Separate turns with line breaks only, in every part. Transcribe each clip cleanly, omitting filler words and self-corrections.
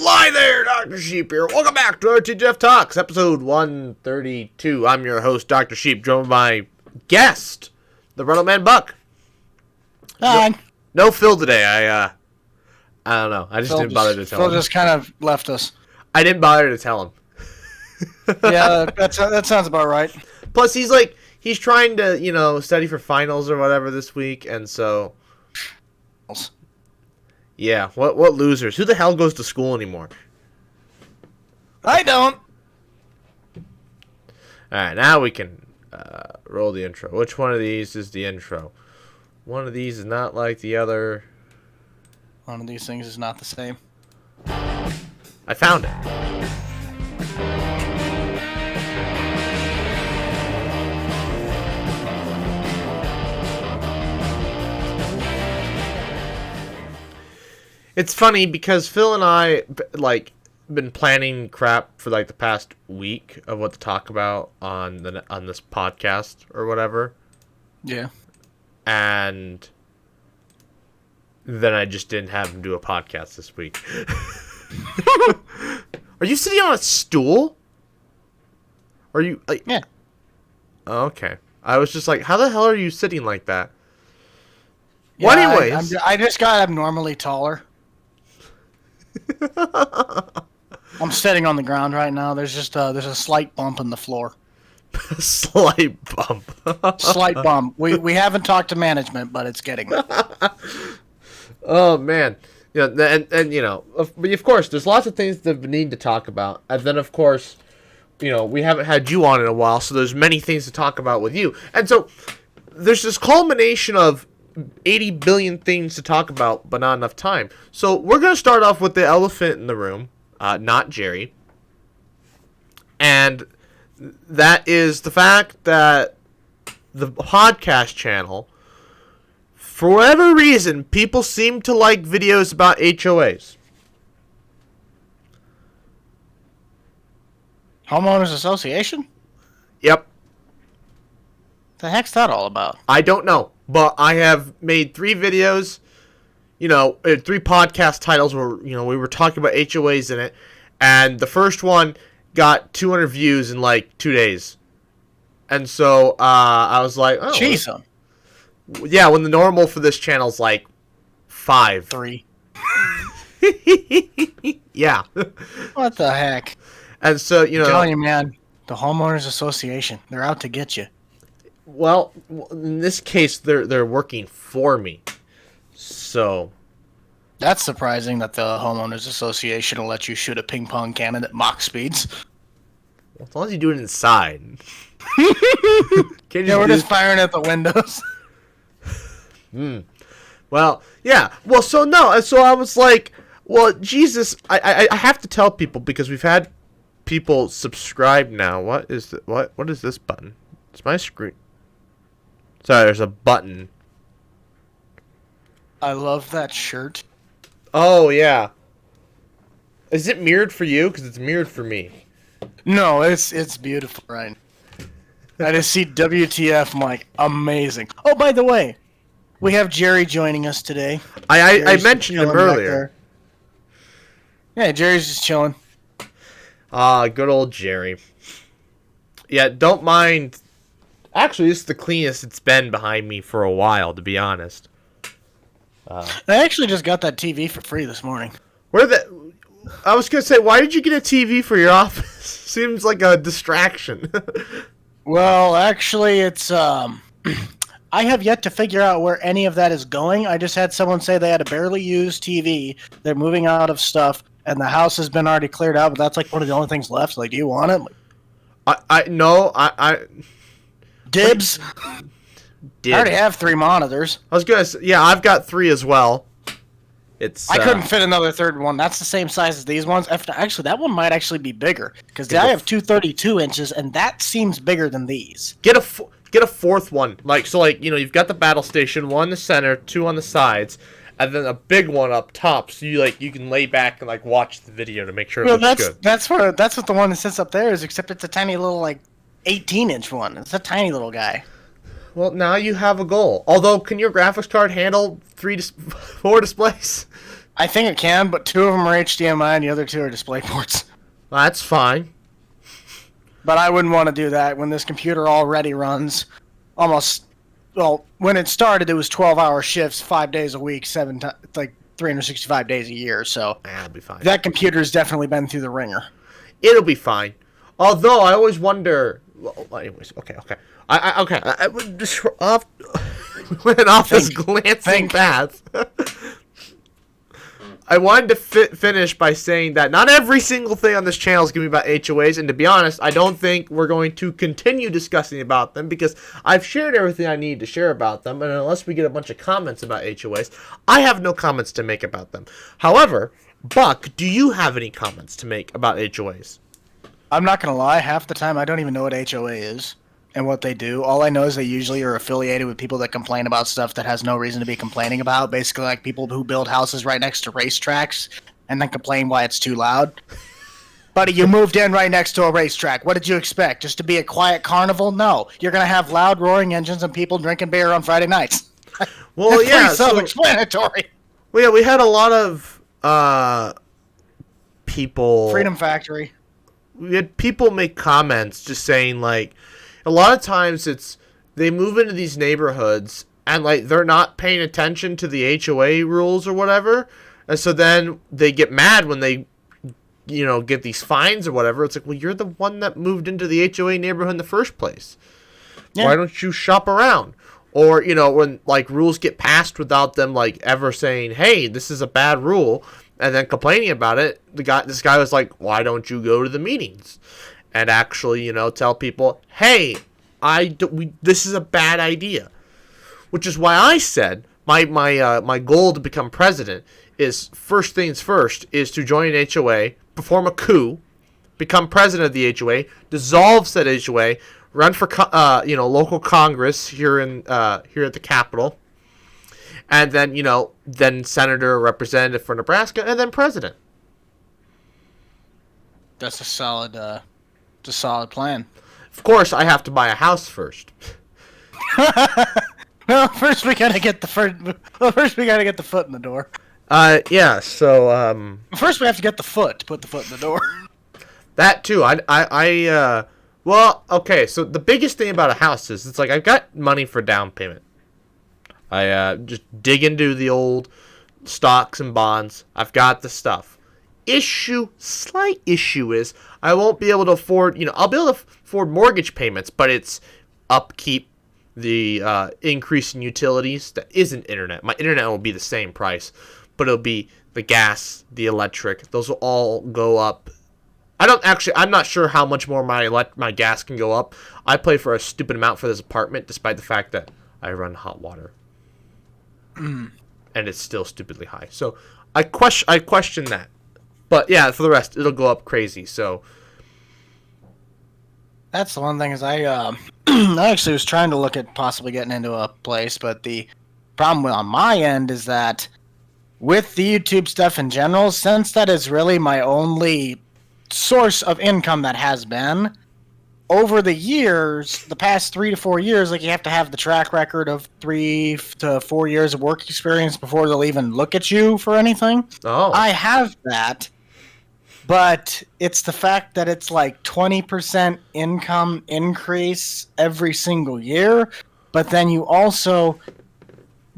Lie there, Dr. Sheep here. Welcome back to our TGIF Talks, episode 132. I'm your host, Dr. Sheep, joined by my guest, the Rental Man Buck.
Hi.
No Phil today. I don't know. I just
Phil
didn't bother to tell him.
Phil just kind of left us.
I didn't bother to tell him.
Yeah, that sounds about right.
Plus, he's trying to, study for finals or whatever this week, and so... Yeah, what losers? Who the hell goes to school anymore?
I don't.
Alright, now we can roll the intro. Which one of these is the intro? One of these is not like the other.
One of these things is not the same.
I found it. It's funny because Phil and I, been planning crap for, the past week of what to talk about on this podcast or whatever.
Yeah.
And then I just didn't have him do a podcast this week. Are you sitting on a stool? Are you,
Yeah.
Oh, okay. I was just like, how the hell are you sitting like that?
Yeah,
Well, anyways.
I just got abnormally taller. I'm sitting on the ground right now. There's just there's a slight bump in the floor.
Slight bump.
Slight bump. We haven't talked to management, but it's getting there.
Oh man, yeah, and of course, there's lots of things that we need to talk about, and then of course, we haven't had you on in a while, so there's many things to talk about with you, and so there's this culmination of 80 billion things to talk about, but not enough time. So we're going to start off with the elephant in the room, not Jerry. And that is the fact that the podcast channel, for whatever reason, people seem to like videos about HOAs.
Homeowners Association?
Yep.
The heck's that all about?
I don't know. But I have made 3 videos, 3 podcast titles where, we were talking about HOAs in it. And the first one got 200 views in 2 days. And so I was like, oh.
Jeez.
Yeah, when the normal for this channel is 5.
3.
Yeah.
What the heck?
And so,
I'm telling you, man, the Homeowners Association, they're out to get you.
Well, in this case, they're working for me. So
That's surprising that the Homeowners Association will let you shoot a ping pong cannon at Mach speeds.
Well, as long as you do it inside.
Yeah, we're just firing at the windows.
Well, yeah. Well, so no. And so I was like, well, Jesus, I have to tell people because we've had people subscribe now. What is this button? It's my screen. Sorry, there's a button.
I love that shirt.
Oh, yeah. Is it mirrored for you? Because it's mirrored for me.
No, it's beautiful, right? I just see WTF, Mike. Amazing. Oh, by the way, we have Jerry joining us today.
I mentioned him earlier.
Yeah, Jerry's just chilling.
Good old Jerry. Yeah, don't mind. Actually, this is the cleanest it's been behind me for a while, to be honest.
I actually just got that TV for free this morning.
I was going to say, why did you get a TV for your office? Seems like a distraction.
Well, actually, it's, I have yet to figure out where any of that is going. I just had someone say they had a barely used TV. They're moving out of stuff, and the house has been already cleared out, but that's one of the only things left. Do you want it?
No.
Dibs. I already have 3 monitors.
I was gonna say, yeah, I've got 3 as well.
I couldn't fit another third one. That's the same size as these ones. Actually, that one might actually be bigger because I have 2 32 inches, and that seems bigger than these.
Get a 4th one. You've got the battle station, 1 in the center, 2 on the sides, and then a big one up top, so you can lay back and watch the video to make sure it looks good.
That's what the one that sits up there is, except it's a tiny little 18-inch one. It's a tiny little guy.
Well, now you have a goal. Although, can your graphics card handle 4 displays?
I think it can, but 2 of them are HDMI and the other 2 are display ports.
That's fine.
But I wouldn't want to do that when this computer already runs almost. Well, when it started, it was 12-hour shifts, 5 days a week, 365 days a year. So
That'll be fine.
that computer's definitely been through the ringer.
It'll be fine. Although I always wonder. Well, anyways, okay. I would just went off this glancing path. I wanted to finish by saying that not every single thing on this channel is going to be about HOAs, and to be honest, I don't think we're going to continue discussing about them because I've shared everything I need to share about them, and unless we get a bunch of comments about HOAs, I have no comments to make about them. However, Buck, do you have any comments to make about HOAs?
I'm not going to lie, half the time I don't even know what HOA is and what they do. All I know is they usually are affiliated with people that complain about stuff that has no reason to be complaining about. Basically, like people who build houses right next to racetracks and then complain why it's too loud. Buddy, you moved in right next to a racetrack. What did you expect? Just to be a quiet carnival? No. You're going to have loud roaring engines and people drinking beer on Friday nights.
Well,
it's
yeah.
pretty self-explanatory.
Well, yeah, we had a lot of people...
Freedom Factory.
We had people make comments just saying, like, a lot of times it's they move into these neighborhoods and like they're not paying attention to the HOA rules or whatever, and so then they get mad when they get these fines or whatever. It's like, well, you're the one that moved into the HOA neighborhood in the first place. Yeah. Why don't you shop around? Or when like rules get passed without them like ever saying, hey, this is a bad rule, and then complaining about it, this guy was like, why don't you go to the meetings and actually, tell people, hey, this is a bad idea. Which is why I said my goal to become president is first things first is to join an HOA, perform a coup, become president of the HOA, dissolve said HOA, run for local Congress here at the Capitol, and then senator or representative for Nebraska, and then president.
That's a solid plan.
Of course, I have to buy a house first.
Well, first we gotta get the foot in the door.
Yeah. So
first we have to get the foot to put the foot in the door.
That too. Well, okay. So the biggest thing about a house is it's like I've got money for down payment. I just dig into the old stocks and bonds. I've got the stuff. Slight issue is I won't be able to afford, I'll be able to afford mortgage payments, but it's upkeep, the increase in utilities. That isn't internet. My internet will be the same price, but it'll be the gas, the electric. Those will all go up. I'm not sure how much more my gas can go up. I pay for a stupid amount for this apartment, despite the fact that I run hot water. And it's still stupidly high. So I question that. But yeah, for the rest, it'll go up crazy. So
that's the one thing is I actually was trying to look at possibly getting into a place, but the problem on my end is that with the YouTube stuff in general, since that is really my only source of income that has been, over the years, the past 3 to 4 years, like you have to have the track record of 3 to 4 years of work experience before they'll even look at you for anything.
Oh.
I have that, but it's the fact that it's like 20% income increase every single year, but then you also,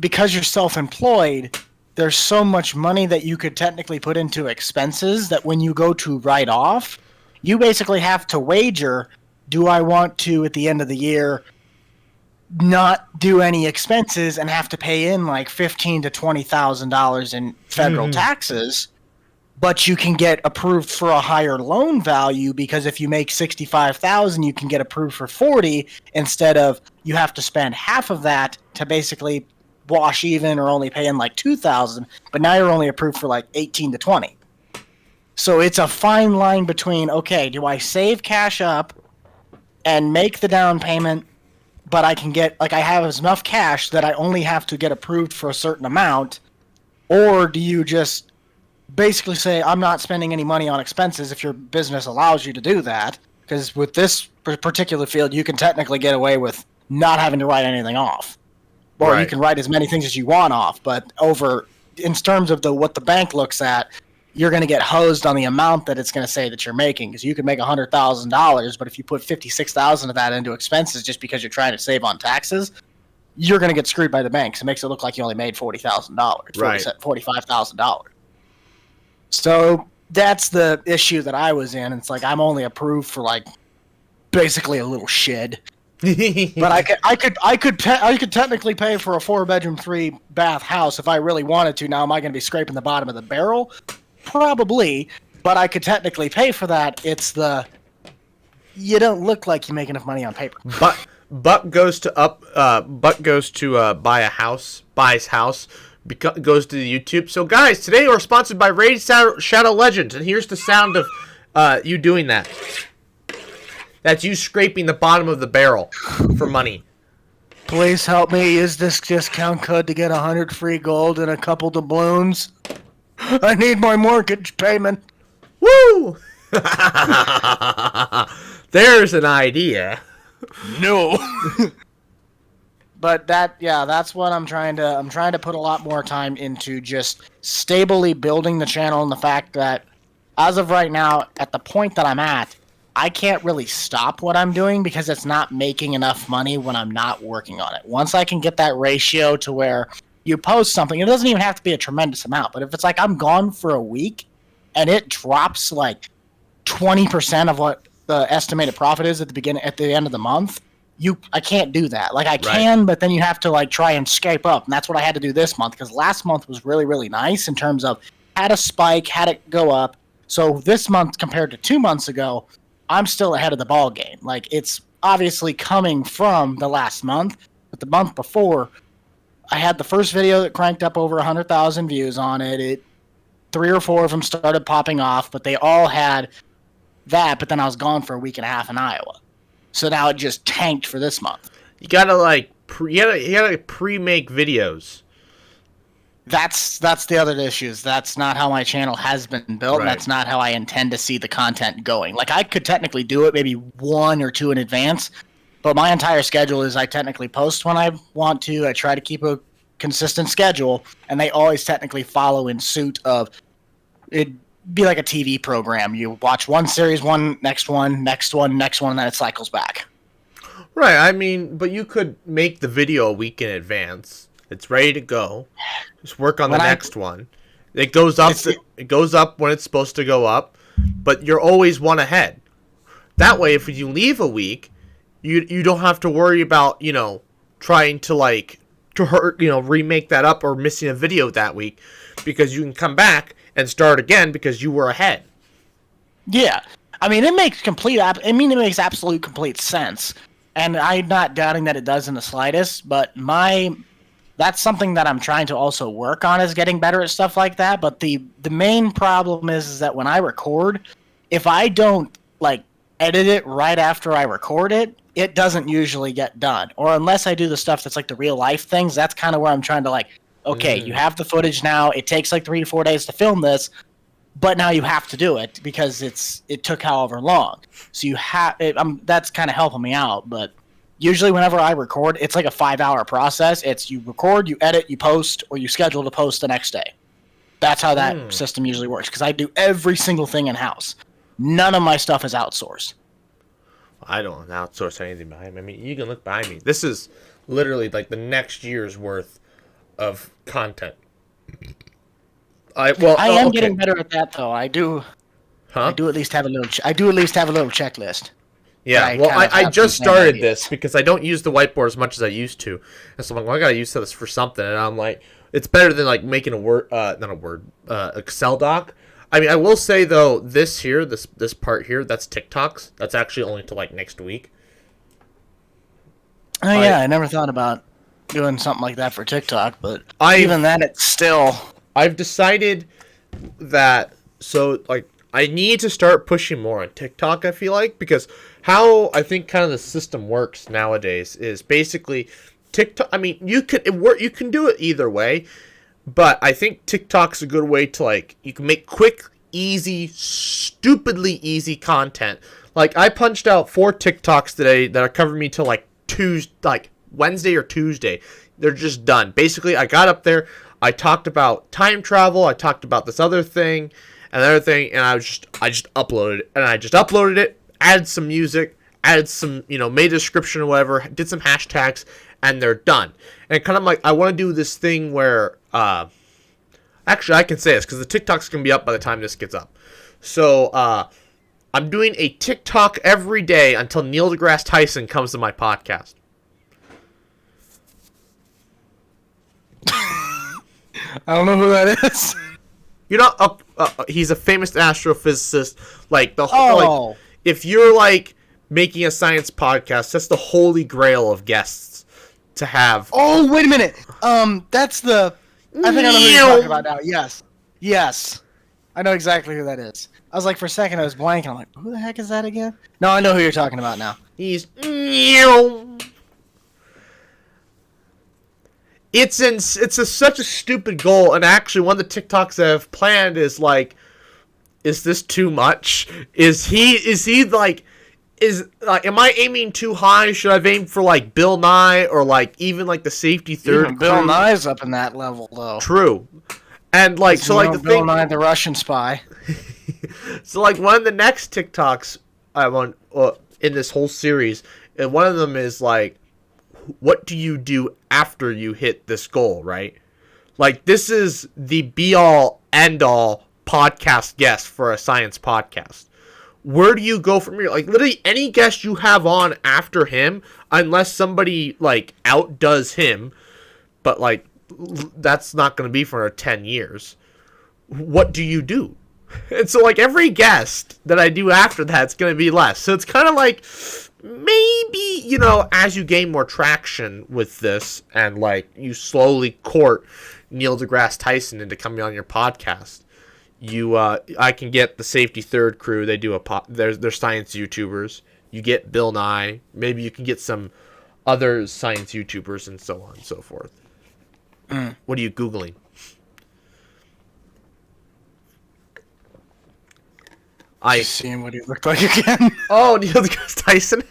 because you're self-employed, there's so much money that you could technically put into expenses that when you go to write off, you basically have to wager, do I want to, at the end of the year, not do any expenses and have to pay in like $15,000 to $20,000 in federal taxes, but you can get approved for a higher loan value because if you make $65,000, you can get approved for $40,000 instead of you have to spend half of that to basically wash even or only pay in like $2,000, but now you're only approved for like $18,000 to $20,000. So it's a fine line between, okay, do I save cash up and make the down payment, but I can get, like I have enough cash that I only have to get approved for a certain amount, or do you just basically say, I'm not spending any money on expenses if your business allows you to do that, because with this particular field, you can technically get away with not having to write anything off. Or You can write as many things as you want off, but over in terms of what the bank looks at, you're going to get hosed on the amount that it's going to say that you're making, because you could make $100,000, but if you put 56,000 of that into expenses just because you're trying to save on taxes, you're going to get screwed by the banks. It makes it look like you only made $40,000,
Right.
$45,000. So that's the issue that I was in. It's like I'm only approved for like basically a little shed. But I could technically pay for a 4-bedroom, 3-bath house if I really wanted to. Now, am I going to be scraping the bottom of the barrel? Probably, but I could technically pay for that. It's you don't look like you make enough money on paper.
Buck goes to buys house, goes to the YouTube. So guys, today we're sponsored by Raid Shadow Legends, and here's the sound of you doing that. That's you scraping the bottom of the barrel for money.
Please help me use this discount code to get 100 free gold and a couple doubloons. I need my mortgage payment.
Woo! There's an idea.
No. But that's what I'm trying to put a lot more time into, just stably building the channel, and the fact that as of right now, at the point that I'm at, I can't really stop what I'm doing because it's not making enough money when I'm not working on it. Once I can get that ratio to where you post something, it doesn't even have to be a tremendous amount, but if it's like I'm gone for a week and it drops like 20% of what the estimated profit is at the end of the month, I can't do that. Like I can, but then you have to like try and escape up, and that's what I had to do this month, because last month was really, really nice in terms of had a spike, had it go up. So this month compared to 2 months ago, I'm still ahead of the ball game. Like, it's obviously coming from the last month, but the month before, I had the first video that cranked up over 100,000 views on it. 3 or 4 of them started popping off, but they all had that, but then I was gone for a week and a half in Iowa. So now it just tanked for this month.
You gotta pre-make videos.
That's the other issues. That's not how my channel has been built. And that's not how I intend to see the content going. Like, I could technically do it maybe 1 or 2 in advance, but my entire schedule is I technically post when I want to. I try to keep a consistent schedule, and they always technically follow in suit of it. Be like a TV program. You watch one series, next one, and then it cycles back.
Right. I mean, but you could make the video a week in advance. It's ready to go. Just work on the next one. It goes up. It goes up when it's supposed to go up, but you're always one ahead. That way, if you leave a week, you don't have to worry about trying to remake that up or missing a video that week, because you can come back and start again because you were ahead. Yeah,
I mean it makes absolute complete sense, and I'm not doubting that it does in the slightest. But that's something that I'm trying to also work on, is getting better at stuff like that. But the main problem is that when I record, if I don't edit it right after I record it, it doesn't usually get done. Or unless I do the stuff that's like the real life things, that's kind of where I'm trying to okay, you have the footage now. It takes 3 to 4 days to film this, but now you have to do it because it took however long. So that's kind of helping me out. But usually whenever I record, it's like a 5-hour process. It's you record, you edit, you post, or you schedule to post the next day. That's how that system usually works, because I do every single thing in-house. None of my stuff is outsourced.
I don't outsource anything behind me. I mean, you can look behind me. This is literally the next year's worth of content. I am
getting better at that, though. I do at least have a little checklist.
Yeah, I just started this because I don't use the whiteboard as much as I used to, and so I'm like, I gotta use this for something. And I'm like, it's better than making Excel doc. I mean, I will say though, this part here, that's TikToks. That's actually only till next week.
Oh yeah, I never thought about doing something like that for TikTok, but even then, it's still.
I've decided that I need to start pushing more on TikTok. I feel because how I think kind of the system works nowadays is basically TikTok. I mean, you can do it either way, but I think TikTok's a good way to you can make quick, easy, stupidly easy content. I punched out 4 TikToks today that are covering me till Tuesday, Wednesday or Tuesday. They're just done. Basically, I got up there, I talked about time travel. I talked about this other thing and the other thing, and I just uploaded it. And I just uploaded it, added some music, added some, made a description or whatever, did some hashtags, and they're done. And kind of like, I want to do this thing where, actually, I can say this because the TikTok's going to be up by the time this gets up. So, I'm doing a TikTok every day until Neil deGrasse Tyson comes to my podcast.
I don't know who that is.
He's a famous astrophysicist. Like the whole, like, if you're like making a science podcast, that's the holy grail of guests to have.
Oh, wait a minute. That's the. I think I know who you're talking about now. Yes, I know exactly who that is. I was like, for a second, I was blanking. I'm like, who the heck is that again? No, I know who you're talking about now.
He's. It's such a stupid goal, and actually one of the TikToks that I've planned is like, is this too much? Am I aiming too high? Should I aim for like Bill Nye or like even like the safety third?
Even Bill Nye's up in that level though.
True, and like so like the
Bill
thing.
Nye, the Russian spy.
So like one of the next TikToks I want in this whole series, and one of them is like, what do you do after you hit this goal, right? Like, this is the be-all, end-all podcast guest for a science podcast. Where do you go from here? Like, literally any guest you have on after him, unless somebody, like, outdoes him, but, like, that's not going to be for 10 years. What do you do? And so, like, every guest that I do after that's going to be less. So it's kind of like, maybe, as you gain more traction with this and, like, you slowly court Neil deGrasse Tyson into coming on your podcast, I can get the Safety Third crew. They do they're science YouTubers. You get Bill Nye. Maybe you can get some other science YouTubers and so on and so forth. What are you Googling?
Just seeing what he looked like again.
Oh, Neil deGrasse Tyson.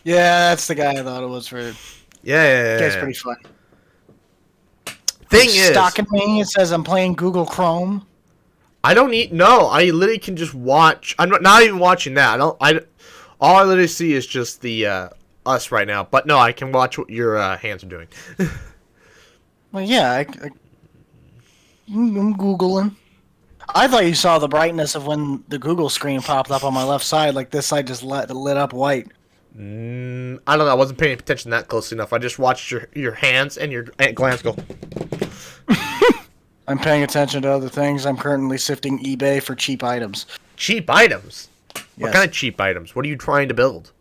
Yeah, that's the guy I thought it was for.
Yeah.
Guy's pretty fun.
Thing is,
stalking me. It says I'm playing Google Chrome.
I don't need. No, I literally can just watch. I'm not even watching that. All I literally see is just the us right now. But no, I can watch what your hands are doing.
Well, yeah, I'm Googling. I thought you saw the brightness of when the Google screen popped up on my left side. Like this side just lit up white.
I don't know. I wasn't paying attention that closely enough. I just watched your hands and your glance go.
I'm paying attention to other things. I'm currently sifting eBay for cheap items.
Cheap items?
Yes.
What kind of cheap items? What are you trying to build?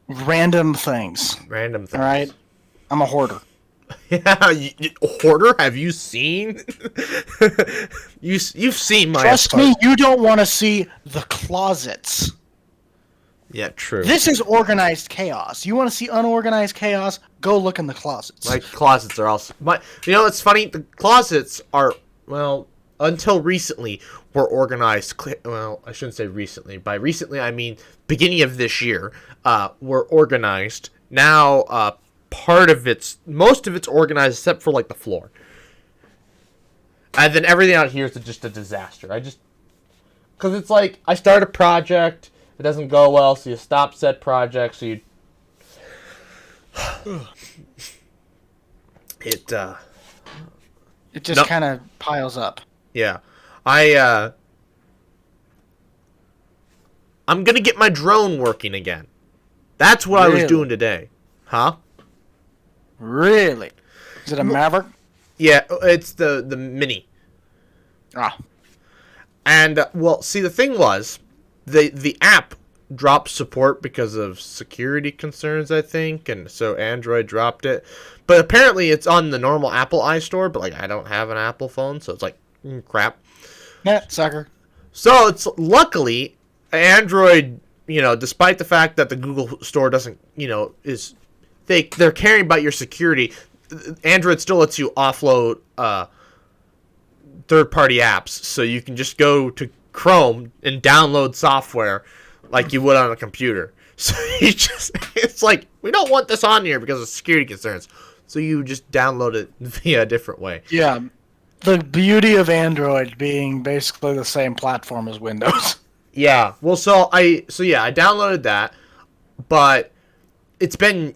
Random things.
Random things.
All right. I'm a hoarder.
Yeah, hoarder? Have you seen? You've seen my.
Trust me, you don't want to see the closets.
Yeah, true.
This is organized chaos. You want to see unorganized chaos? Go look in the closets.
My closets are also. It's funny. The closets are, well, until recently were organized. Well, I shouldn't say recently. By recently, I mean beginning of this year. Were organized. Now, most of it's organized except for like the floor. And then everything out here is just a disaster. Because it's like I start a project. It doesn't go well, so you stop said project, so you... It
just kind of piles up.
Yeah. I'm gonna get my drone working again. That's what I was doing today. Huh?
Really? Is it a Maverick?
Yeah, it's the Mini.
Ah.
And, well, see, the thing was... The app dropped support because of security concerns, I think, and so Android dropped it. But apparently it's on the normal Apple iStore, but like I don't have an Apple phone, so it's like crap.
Yeah, sucker.
So it's luckily Android, despite the fact that the Google Store doesn't, they're caring about your security, Android still lets you offload third-party apps, so you can just go to Chrome and download software like you would on a computer. So it's like, we don't want this on here because of security concerns. So you just download it via a different way.
Yeah. The beauty of Android being basically the same platform as Windows.
Yeah. Well, I downloaded that, but it's been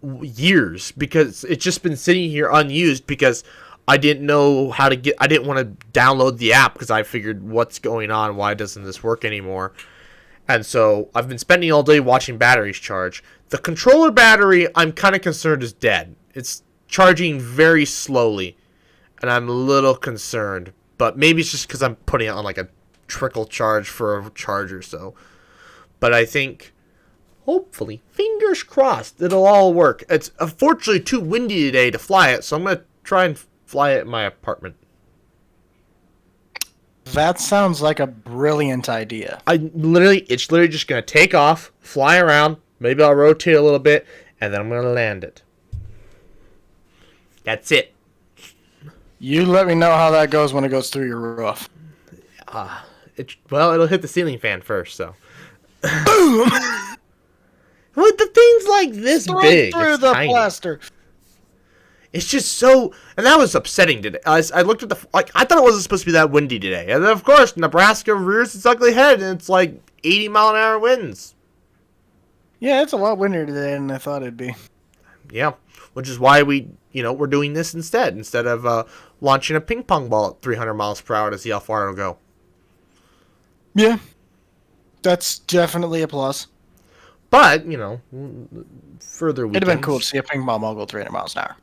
years because it's just been sitting here unused because I didn't know how to get. I didn't want to download the app because I figured what's going on, why doesn't this work anymore? And so I've been spending all day watching batteries charge. The controller battery, I'm kind of concerned is dead. It's charging very slowly, and I'm a little concerned. But maybe it's just because I'm putting it on like a trickle charge for a charger. So, but I think, hopefully, fingers crossed, it'll all work. It's unfortunately too windy today to fly it, so I'm gonna try and fly it in my apartment.
That sounds like a brilliant idea.
It's literally just gonna take off, fly around. Maybe I'll rotate a little bit, and then I'm gonna land it. That's it.
You let me know how that goes when it goes through your roof.
It'll hit the ceiling fan first, so. Boom! With the things like this big,
through
it's
the
tiny.
plaster.
It's just so, and that was upsetting today. I looked at I thought it wasn't supposed to be that windy today, and then of course Nebraska rears its ugly head, and it's like 80-mile-an-hour winds.
Yeah, it's a lot windier today than I thought it'd be.
Yeah, which is why we're doing this instead of launching a ping pong ball at 300 miles per hour to see how far it'll go.
Yeah, that's definitely a plus.
But further weekends.
It'd have been cool to see a ping pong ball go 300 miles an hour.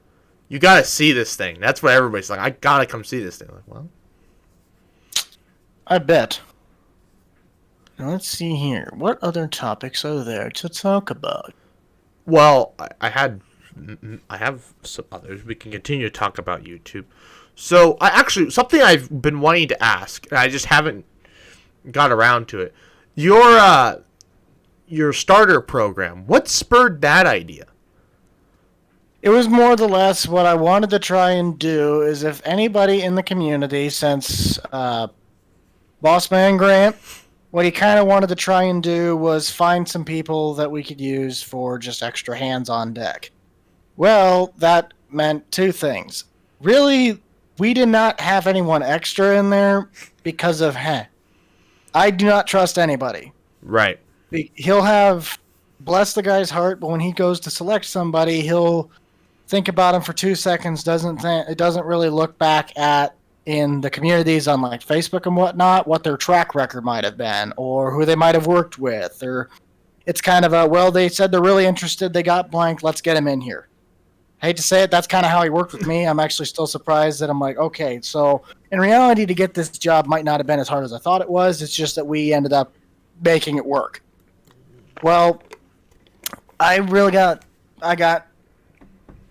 You gotta see this thing. That's what everybody's like. I gotta come see this thing. Like, well,
I bet. Now let's see here. What other topics are there to talk about?
Well, I have some others. We can continue to talk about YouTube. So, something I've been wanting to ask, and I just haven't got around to it. Your starter program. What spurred that idea?
It was more or less what I wanted to try and do is if anybody in the community, since Boss Man Grant, what he kind of wanted to try and do was find some people that we could use for just extra hands on deck. Well, that meant two things. Really, we did not have anyone extra in there because of, I do not trust anybody.
Right.
He'll have, bless the guy's heart, but when he goes to select somebody, he'll think about him for 2 seconds, it doesn't really look back at in the communities on like Facebook and whatnot, what their track record might have been or who they might have worked with. Or it's kind of they said they're really interested, they got blank, let's get him in here. I hate to say it, that's kind of how he worked with me. I'm actually still surprised that I'm like, okay, so in reality to get this job might not have been as hard as I thought it was. It's just that we ended up making it work. Well, I got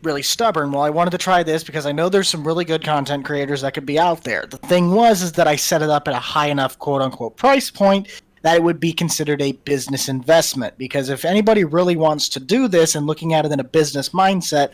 really stubborn. Well, I wanted to try this because I know there's some really good content creators that could be out there. The thing is that I set it up at a high enough quote-unquote price point that it would be considered a business investment. Because if anybody really wants to do this and looking at it in a business mindset,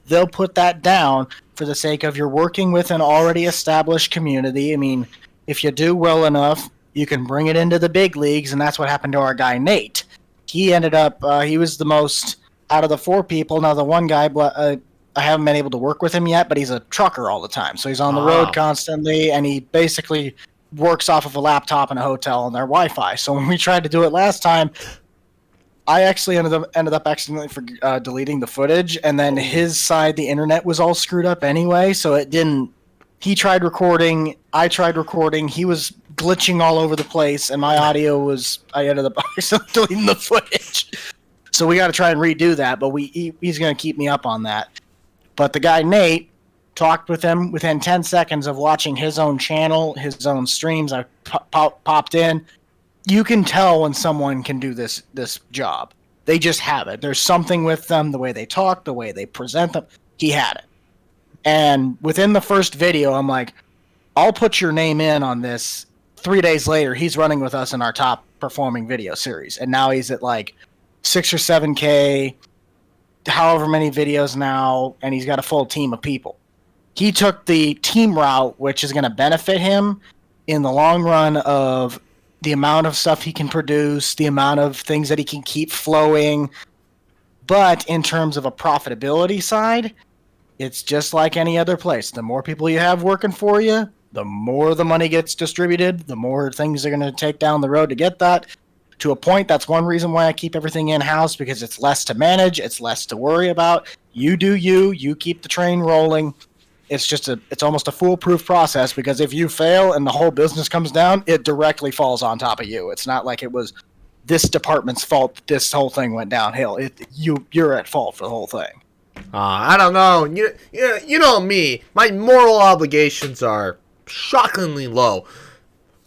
they'll put that down for the sake of you're working with an already established community. I mean, if you do well enough, you can bring it into the big leagues, and that's what happened to our guy, Nate. He ended up, he was the most out of the 4 people. Now, the one guy, I haven't been able to work with him yet, but he's a trucker all the time. So he's on the road constantly, and he basically works off of a laptop in a hotel on their Wi-Fi. So when we tried to do it last time, I actually ended up accidentally deleting the footage, and then his side, the internet was all screwed up anyway, so it didn't. He tried recording, I tried recording, he was glitching all over the place, and my audio was. I ended up deleting the footage. So we got to try and redo that, but he's going to keep me up on that. But the guy Nate, talked with him within 10 seconds of watching his own channel, his own streams. I popped in. You can tell when someone can do this job. They just have it. There's something with them, the way they talk, the way they present them. He had it. And within the first video, I'm like, I'll put your name in on this. 3 days later, he's running with us in our top performing video series. And now he's at like 6 or 7K, however many videos now, and he's got a full team of people. He took the team route, which is going to benefit him in the long run of the amount of stuff he can produce, the amount of things that he can keep flowing. But in terms of a profitability side, it's just like any other place. The more people you have working for you, the more the money gets distributed, the more things are going to take down the road to get that. To a point, that's one reason why I keep everything in-house, because it's less to manage, it's less to worry about. You do you keep the train rolling. It's almost a foolproof process, because if you fail and the whole business comes down, it directly falls on top of you. It's not like it was this department's fault that this whole thing went downhill. You're at fault for the whole thing.
I don't know. You know me. My moral obligations are shockingly low.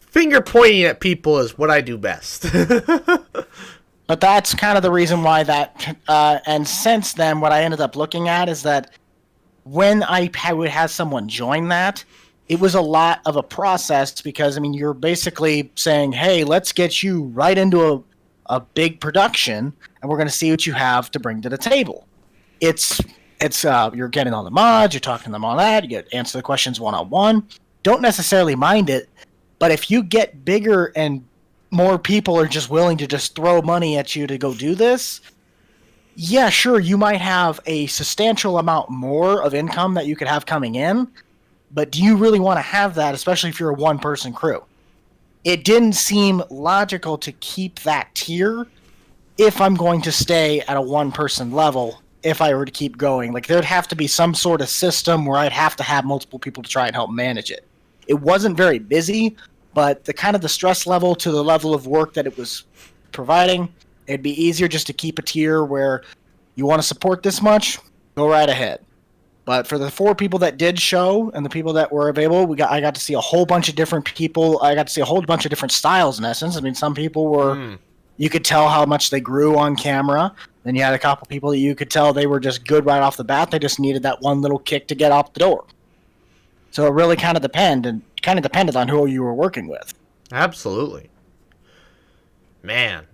Finger pointing at people is what I do best.
But that's kind of the reason why that. And since then, what I ended up looking at is that when I would have someone join that, it was a lot of a process, because, I mean, you're basically saying, hey, let's get you right into a big production, and we're going to see what you have to bring to the table. It's you're getting all the mods, you're talking to them on that, you get answer the questions one-on-one. Don't necessarily mind it, but if you get bigger and more people are just willing to just throw money at you to go do this, yeah, sure, you might have a substantial amount more of income that you could have coming in, but do you really want to have that, especially if you're a one-person crew? It didn't seem logical to keep that tier if I'm going to stay at a one-person level. If I were to keep going, like, there'd have to be some sort of system where I'd have to have multiple people to try and help manage it. It wasn't very busy, but the stress level to the level of work that it was providing, it'd be easier just to keep a tier where you want to support this much, go right ahead. But for the 4 people that did show and the people that were available, I got to see a whole bunch of different people. I got to see a whole bunch of different styles, in essence. I mean, some people were, you could tell how much they grew on camera. Then you had a couple people that you could tell they were just good right off the bat. They just needed that one little kick to get out the door. So it really kind of depended on who you were working with.
Absolutely. Man,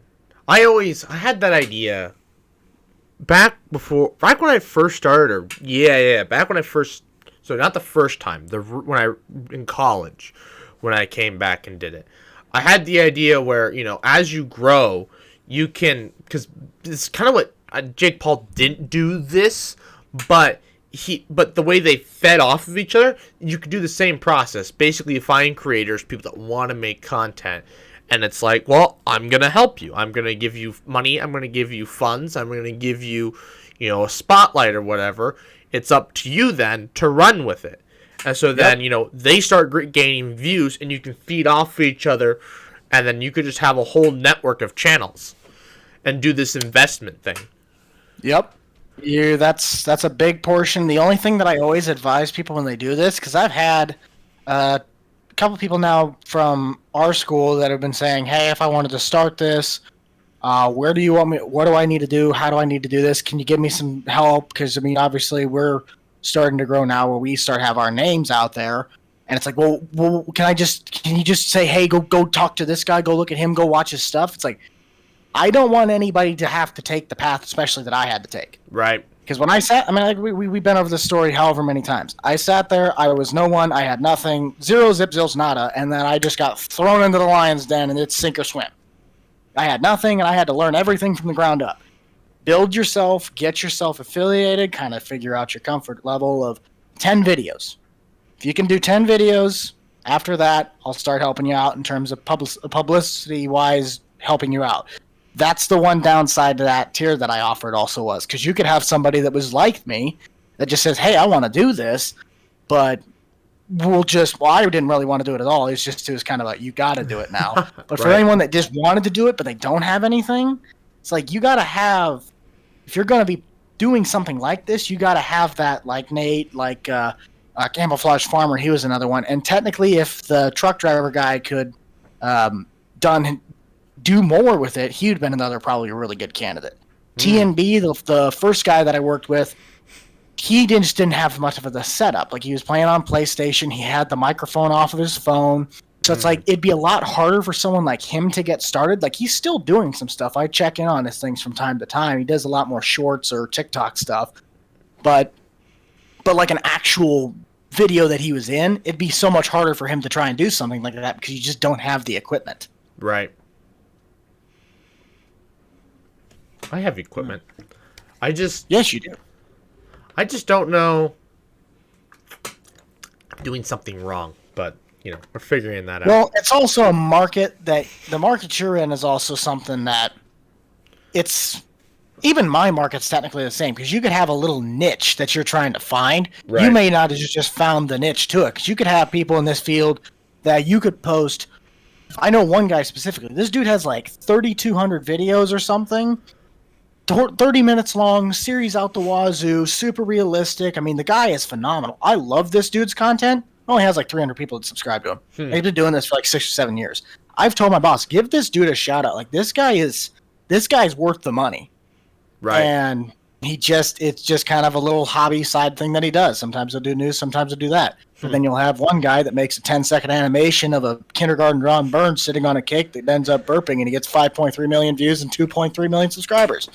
I had that idea back when I first started, back when I first, so not the first time, in college, when I came back and did it. I had the idea where, as you grow, you can, because it's kind of what Jake Paul didn't do this, but the way they fed off of each other, you could do the same process. Basically, you find creators, people that want to make content, and it's like, well, I'm going to help you. I'm going to give you money. I'm going to give you funds. I'm going to give you, a spotlight or whatever. It's up to you then to run with it. And so then, they start gaining views, and you can feed off each other, and then you could just have a whole network of channels and do this investment thing.
Yep. That's a big portion. The only thing that I always advise people when they do this, because I've had a couple people now from our school that have been saying, hey, if I wanted to start this, where do you want me? What do I need to do? How do I need to do this? Can you give me some help? Because, I mean, obviously we're starting to grow now where we start have our names out there. And it's like, well, can you just say, hey, go talk to this guy, go look at him, go watch his stuff? It's like, I don't want anybody to have to take the path, especially that I had to take.
Right.
Because when I sat, I mean, like we've been over this story however many times. I sat there, I was no one, I had nothing, zero zip zills nada, and then I just got thrown into the lion's den, and it's sink or swim. I had nothing, and I had to learn everything from the ground up. Build yourself, get yourself affiliated, kind of figure out your comfort level of 10 videos. If you can do 10 videos, after that, I'll start helping you out in terms of publicity-wise helping you out. That's the one downside to that tier that I offered also was, because you could have somebody that was like me that just says, hey, I want to do this, but I didn't really want to do it at all. It was kind of like, you got to do it now. But for anyone that just wanted to do it, but they don't have anything, it's like, you got to have, if you're going to be doing something like this, you got to have that, like Nate, like Camouflage Farmer, he was another one. And technically, if the truck driver guy could do more with it, he'd been another probably a really good candidate. TNB, the first guy that I worked with, he just didn't have much of the setup. Like, he was playing on PlayStation, he had the microphone off of his phone, so it's like it'd be a lot harder for someone like him to get started. Like, he's still doing some stuff. I check in on his things from time to time. He does a lot more shorts or TikTok stuff, but like an actual video that he was in, it'd be so much harder for him to try and do something like that because you just don't have the equipment.
Right. I have equipment.
Yes, you do.
I just don't know. I'm doing something wrong, but we're figuring that out.
Well, it's also a market that the market you're in is also something that it's even my market's technically the same because you could have a little niche that you're trying to find.
Right.
You may not have just found the niche to it because you could have people in this field that you could post. I know one guy specifically. This dude has like 3,200 videos or something. 30 minutes long, series out the wazoo, super realistic. I mean, the guy is phenomenal. I love this dude's content. Only has like 300 people that subscribe to him. He's been doing this for like 6 or 7 years. I've told my boss, give this dude a shout out. Like this guy's worth the money.
Right.
And it's just kind of a little hobby side thing that he does. Sometimes he'll do news, sometimes he'll do that. But then you'll have one guy that makes a 10-second animation of a kindergarten Ron Burns sitting on a cake that ends up burping, and he gets 5.3 million views and 2.3 million subscribers.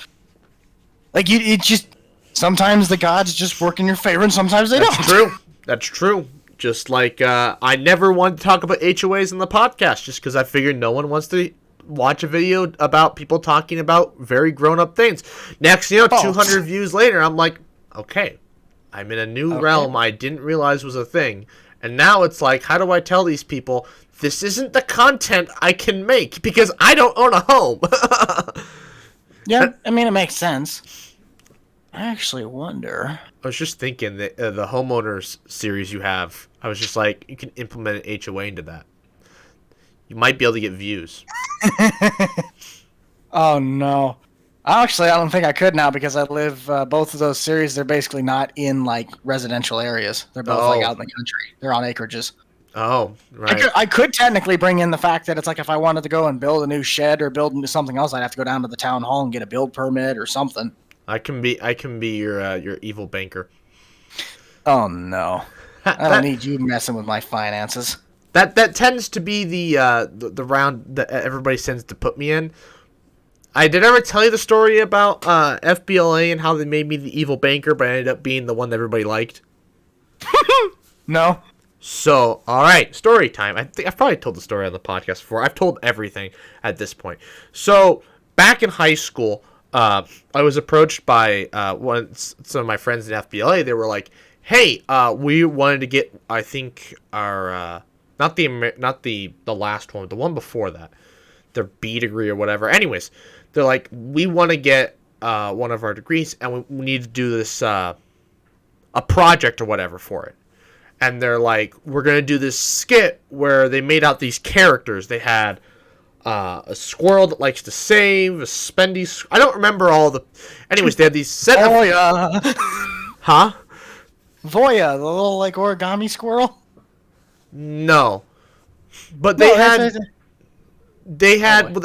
Like it just sometimes the gods just work in your favor, and sometimes they don't.
True. That's true. Just like I never wanted to talk about HOAs in the podcast, just because I figured no one wants to watch a video about people talking about very grown-up things. Next, 200 views later, I'm like, okay, I'm in a new realm I didn't realize was a thing. And now it's like, how do I tell these people this isn't the content I can make because I don't own a home?
Yeah, I mean, it makes sense. I actually wonder.
I was just thinking that the homeowners series you have, I was just like, you can implement an HOA into that. You might be able to get views.
Oh, no. Actually, I don't think I could now because I live, both of those series, they're basically not in, like, residential areas. They're both, like, out in the country. They're on acreages.
Oh, right.
I could technically bring in the fact that it's like if I wanted to go and build a new shed or build into something else, I'd have to go down to the town hall and get a build permit or something.
I can be your evil banker.
Oh, no. I don't need you messing with my finances.
That tends to be the round that everybody tends to put me in. Did I ever tell you the story about FBLA and how they made me the evil banker, but I ended up being the one that everybody liked?
No.
So, all right, story time. I think I've probably told the story on the podcast before. I've told everything at this point. So, back in high school, I was approached by some of my friends in FBLA. They were like, "Hey, we wanted to get, I think our not the last one, the one before that, their B degree or whatever." Anyways, they're like, "We want to get one of our degrees, and we need to do this a project or whatever for it." And they're like, we're going to do this skit where they made out these characters. They had a squirrel that likes to save, a spendy... I don't remember all the... Anyways, they had these set of...
Voya.
Huh?
Voya, the little, like, origami squirrel?
No. But they had... They had...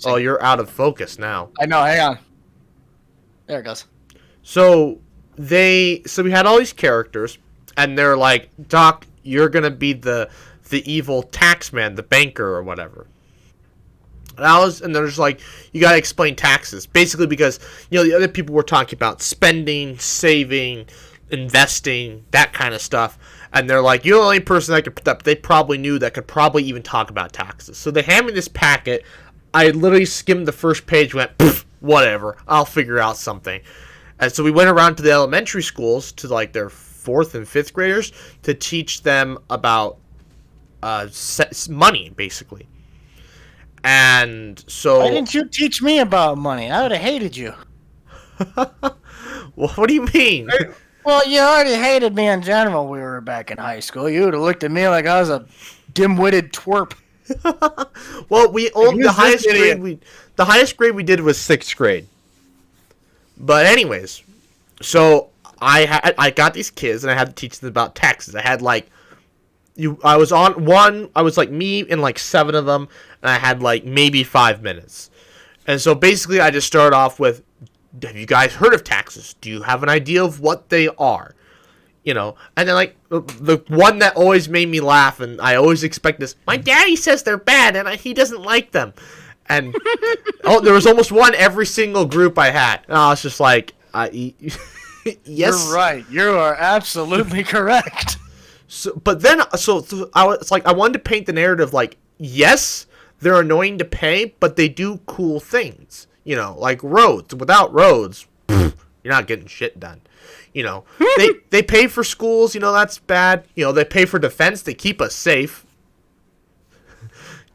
Oh, you're out of focus now.
I know, hang on. There it goes.
So we had all these characters... And they're like, "Doc, you're going to be the evil taxman, the banker or whatever." And they're just like, "You got to explain taxes." Basically because, the other people were talking about spending, saving, investing, that kind of stuff. And they're like, "You're the only person that they probably knew that could probably even talk about taxes." So they hand me this packet. I literally skimmed the first page, went, whatever, I'll figure out something. And so we went around to the elementary schools, to like their 4th and 5th graders, to teach them about money, basically. And so...
Why didn't you teach me about money? I would have hated you.
Well, what do you mean?
Well, you already hated me in general when we were back in high school. You would have looked at me like I was a dim-witted twerp.
Well, the highest grade we did was 6th grade. But anyways, so I got these kids and I had to teach them about taxes. I had I was like me and like 7 of them, and I had like maybe 5 minutes. And so basically I just started off with, have you guys heard of taxes? Do you have an idea of what they are? And then like the one that always made me laugh, and I always expect this, my daddy says they're bad and he doesn't like them. And there was almost one every single group I had. And I was just like, yes.
You're right. You are absolutely correct.
I wanted to paint the narrative like, yes, they're annoying to pay, but they do cool things. Like roads. Without roads, You're not getting shit done. They pay for schools. That's bad. They pay for defense. They keep us safe.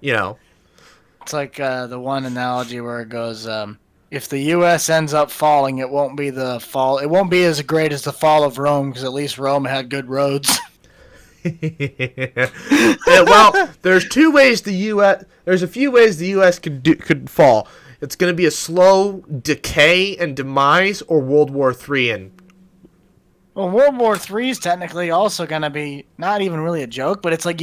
It's like the one analogy where it goes, if the U.S. ends up falling, it won't be the fall. It won't be as great as the fall of Rome, because at least Rome had good roads.
Yeah, well, there's two ways the U.S. There's a few ways the U.S. could fall. It's going to be a slow decay and demise, or World War III. And
well, World War III is technically also going to be not even really a joke, but it's like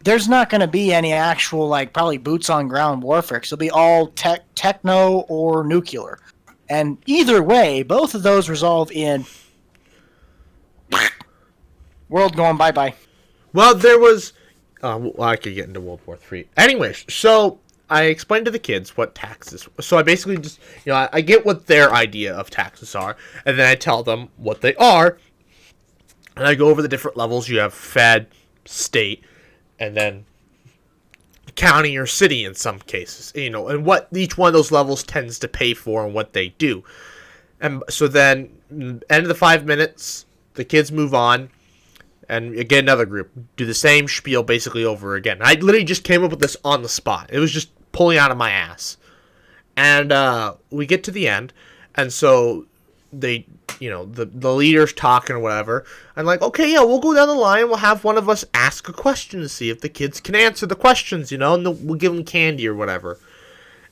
there's not going to be any actual, like, probably boots on ground warfare. Cause it'll be all techno or nuclear. And either way, both of those resolve in world going bye-bye.
Well, there was... I could get into World War III. Anyways, so I explained to the kids what taxes... So I basically just... I get what their idea of taxes are, and then I tell them what they are, and I go over the different levels. You have fed, state, and then county or city in some cases. And what each one of those levels tends to pay for and what they do. And so then, end of the 5 minutes, the kids move on. And again, another group do the same spiel basically over again. I literally just came up with this on the spot. It was just pulling out of my ass. And we get to the end, and so they, the leader's talking or whatever. I'm like, okay, yeah, we'll go down the line. We'll have one of us ask a question to see if the kids can answer the questions, and we'll give them candy or whatever.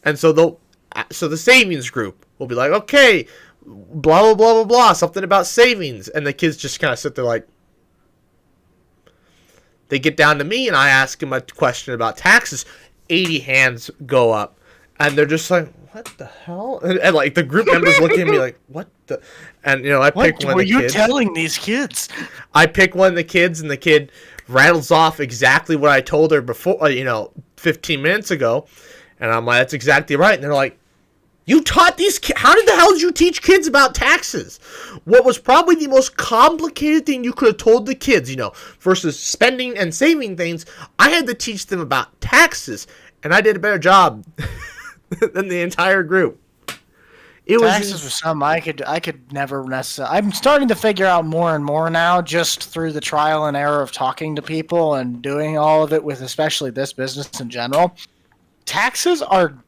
And so the savings group will be like, okay, blah blah blah blah blah, something about savings, and the kids just kind of sit there like. They get down to me, and I ask them a question about taxes. 80 hands go up, and they're just like, what the hell? And like, the group members look at me like, what the? And, I pick one of the kids. What were you
telling these kids?
I pick one of the kids, and the kid rattles off exactly what I told her before, 15 minutes ago. And I'm like, that's exactly right. And they're like, you taught these kids? How the hell did you teach kids about taxes? What was probably the most complicated thing you could have told the kids, versus spending and saving things, I had to teach them about taxes, and I did a better job than the entire group.
Taxes were something I could never necessarily. I'm starting to figure out more and more now, just through the trial and error of talking to people and doing all of it with, especially this business in general. Taxes are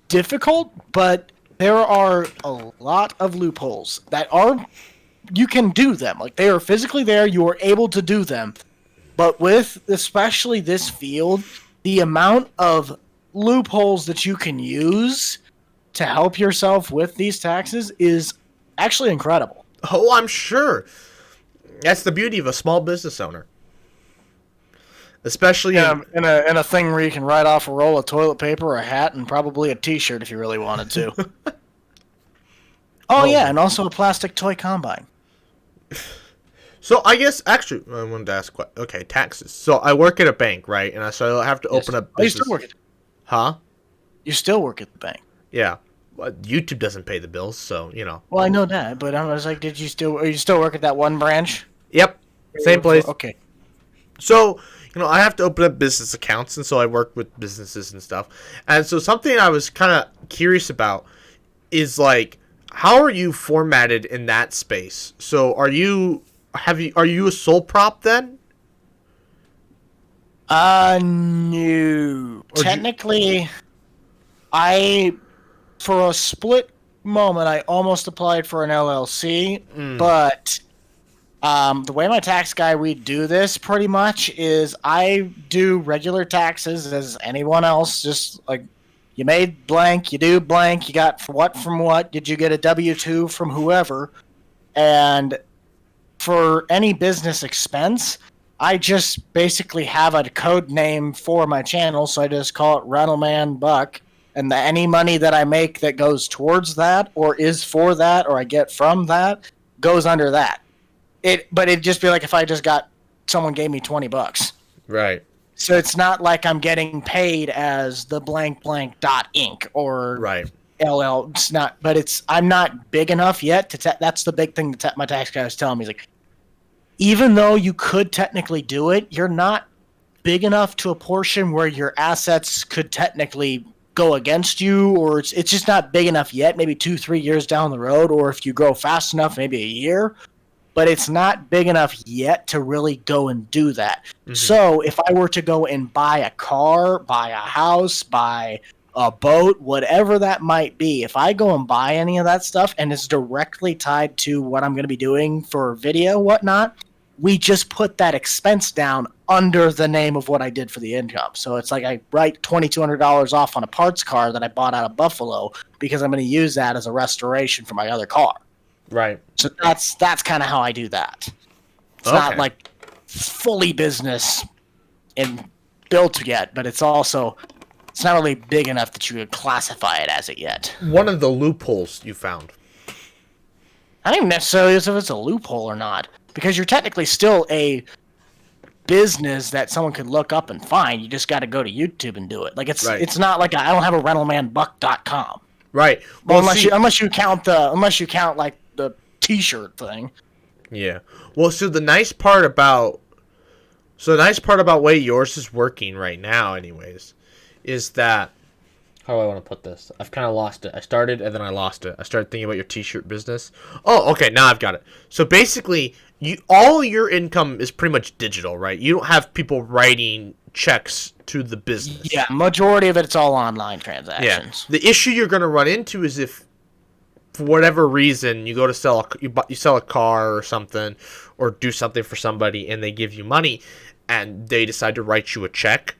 difficult, but there are a lot of loopholes that you can do them. Like, they are physically there, you are able to do them. But with especially this field, the amount of loopholes that you can use to help yourself with these taxes is actually incredible.
Oh, I'm sure. That's the beauty of a small business owner. Especially
in a thing where you can write off a roll of toilet paper, or a hat, and probably a t-shirt if you really wanted to. Oh, yeah, and also a plastic toy combine.
So I guess, actually, I wanted to ask, okay, taxes. So I work at a bank, right? And so I have to open up business.
Oh, you still work at
Huh?
You still work at the bank.
Yeah. Well, YouTube doesn't pay the bills, so,
Well, I know that, but I was like, are you still work at that one branch?
Yep. Same place.
Okay.
So, I have to open up business accounts, and so I work with businesses and stuff. And so something I was kind of curious about is, like, how are you formatted in that space? So are you a sole prop then?
No. Technically, for a split moment, I almost applied for an LLC, but the way my tax guy we do this pretty much is I do regular taxes as anyone else, just like you made blank, you do blank, you got what from what, did you get a W-2 from whoever, and for any business expense, I just basically have a code name for my channel, so I just call it Rattleman Buck, and any money that I make that goes towards that, or is for that, or I get from that, goes under that. But it'd just be like if I just someone gave me $20.
Right.
So it's not like I'm getting paid as the blank blank dot inc or
right.
LL. It's not, but I'm not big enough yet that's the big thing that my tax guy was telling me. He's like, even though you could technically do it, you're not big enough to a portion where your assets could technically go against you, or it's just not big enough yet. Maybe 2-3 years down the road, or if you grow fast enough, maybe a year. But it's not big enough yet to really go and do that. Mm-hmm. So if I were to go and buy a car, buy a house, buy a boat, whatever that might be, if I go and buy any of that stuff and it's directly tied to what I'm going to be doing for video, whatnot, we just put that expense down under the name of what I did for the income. So it's like I write $2,200 off on a parts car that I bought out of Buffalo because I'm going to use that as a restoration for my other car.
Right.
So that's kind of how I do that. It's not like fully business and built yet, but it's not really big enough that you could classify it as it yet.
One of the loopholes you found.
I don't even necessarily know if it's a loophole or not, because you're technically still a business that someone could look up and find. You just got to go to YouTube and do it. Like it's not like I don't have a rentalmanbuck.com.
Right.
Well, unless you count like the T-shirt thing.
Yeah. Well, so the nice part about way yours is working right now, anyways, is that how do I want to put this? I've kind of lost it. I started and then I lost it. I started thinking about your T-shirt business. Oh, okay. Now I've got it. So basically, all your income is pretty much digital, right? You don't have people writing checks to the business.
Yeah, majority of it's all online transactions.
Yeah. The issue you're going to run into is if, for whatever reason, you go to you sell a car or something, or do something for somebody, and they give you money, and they decide to write you a check,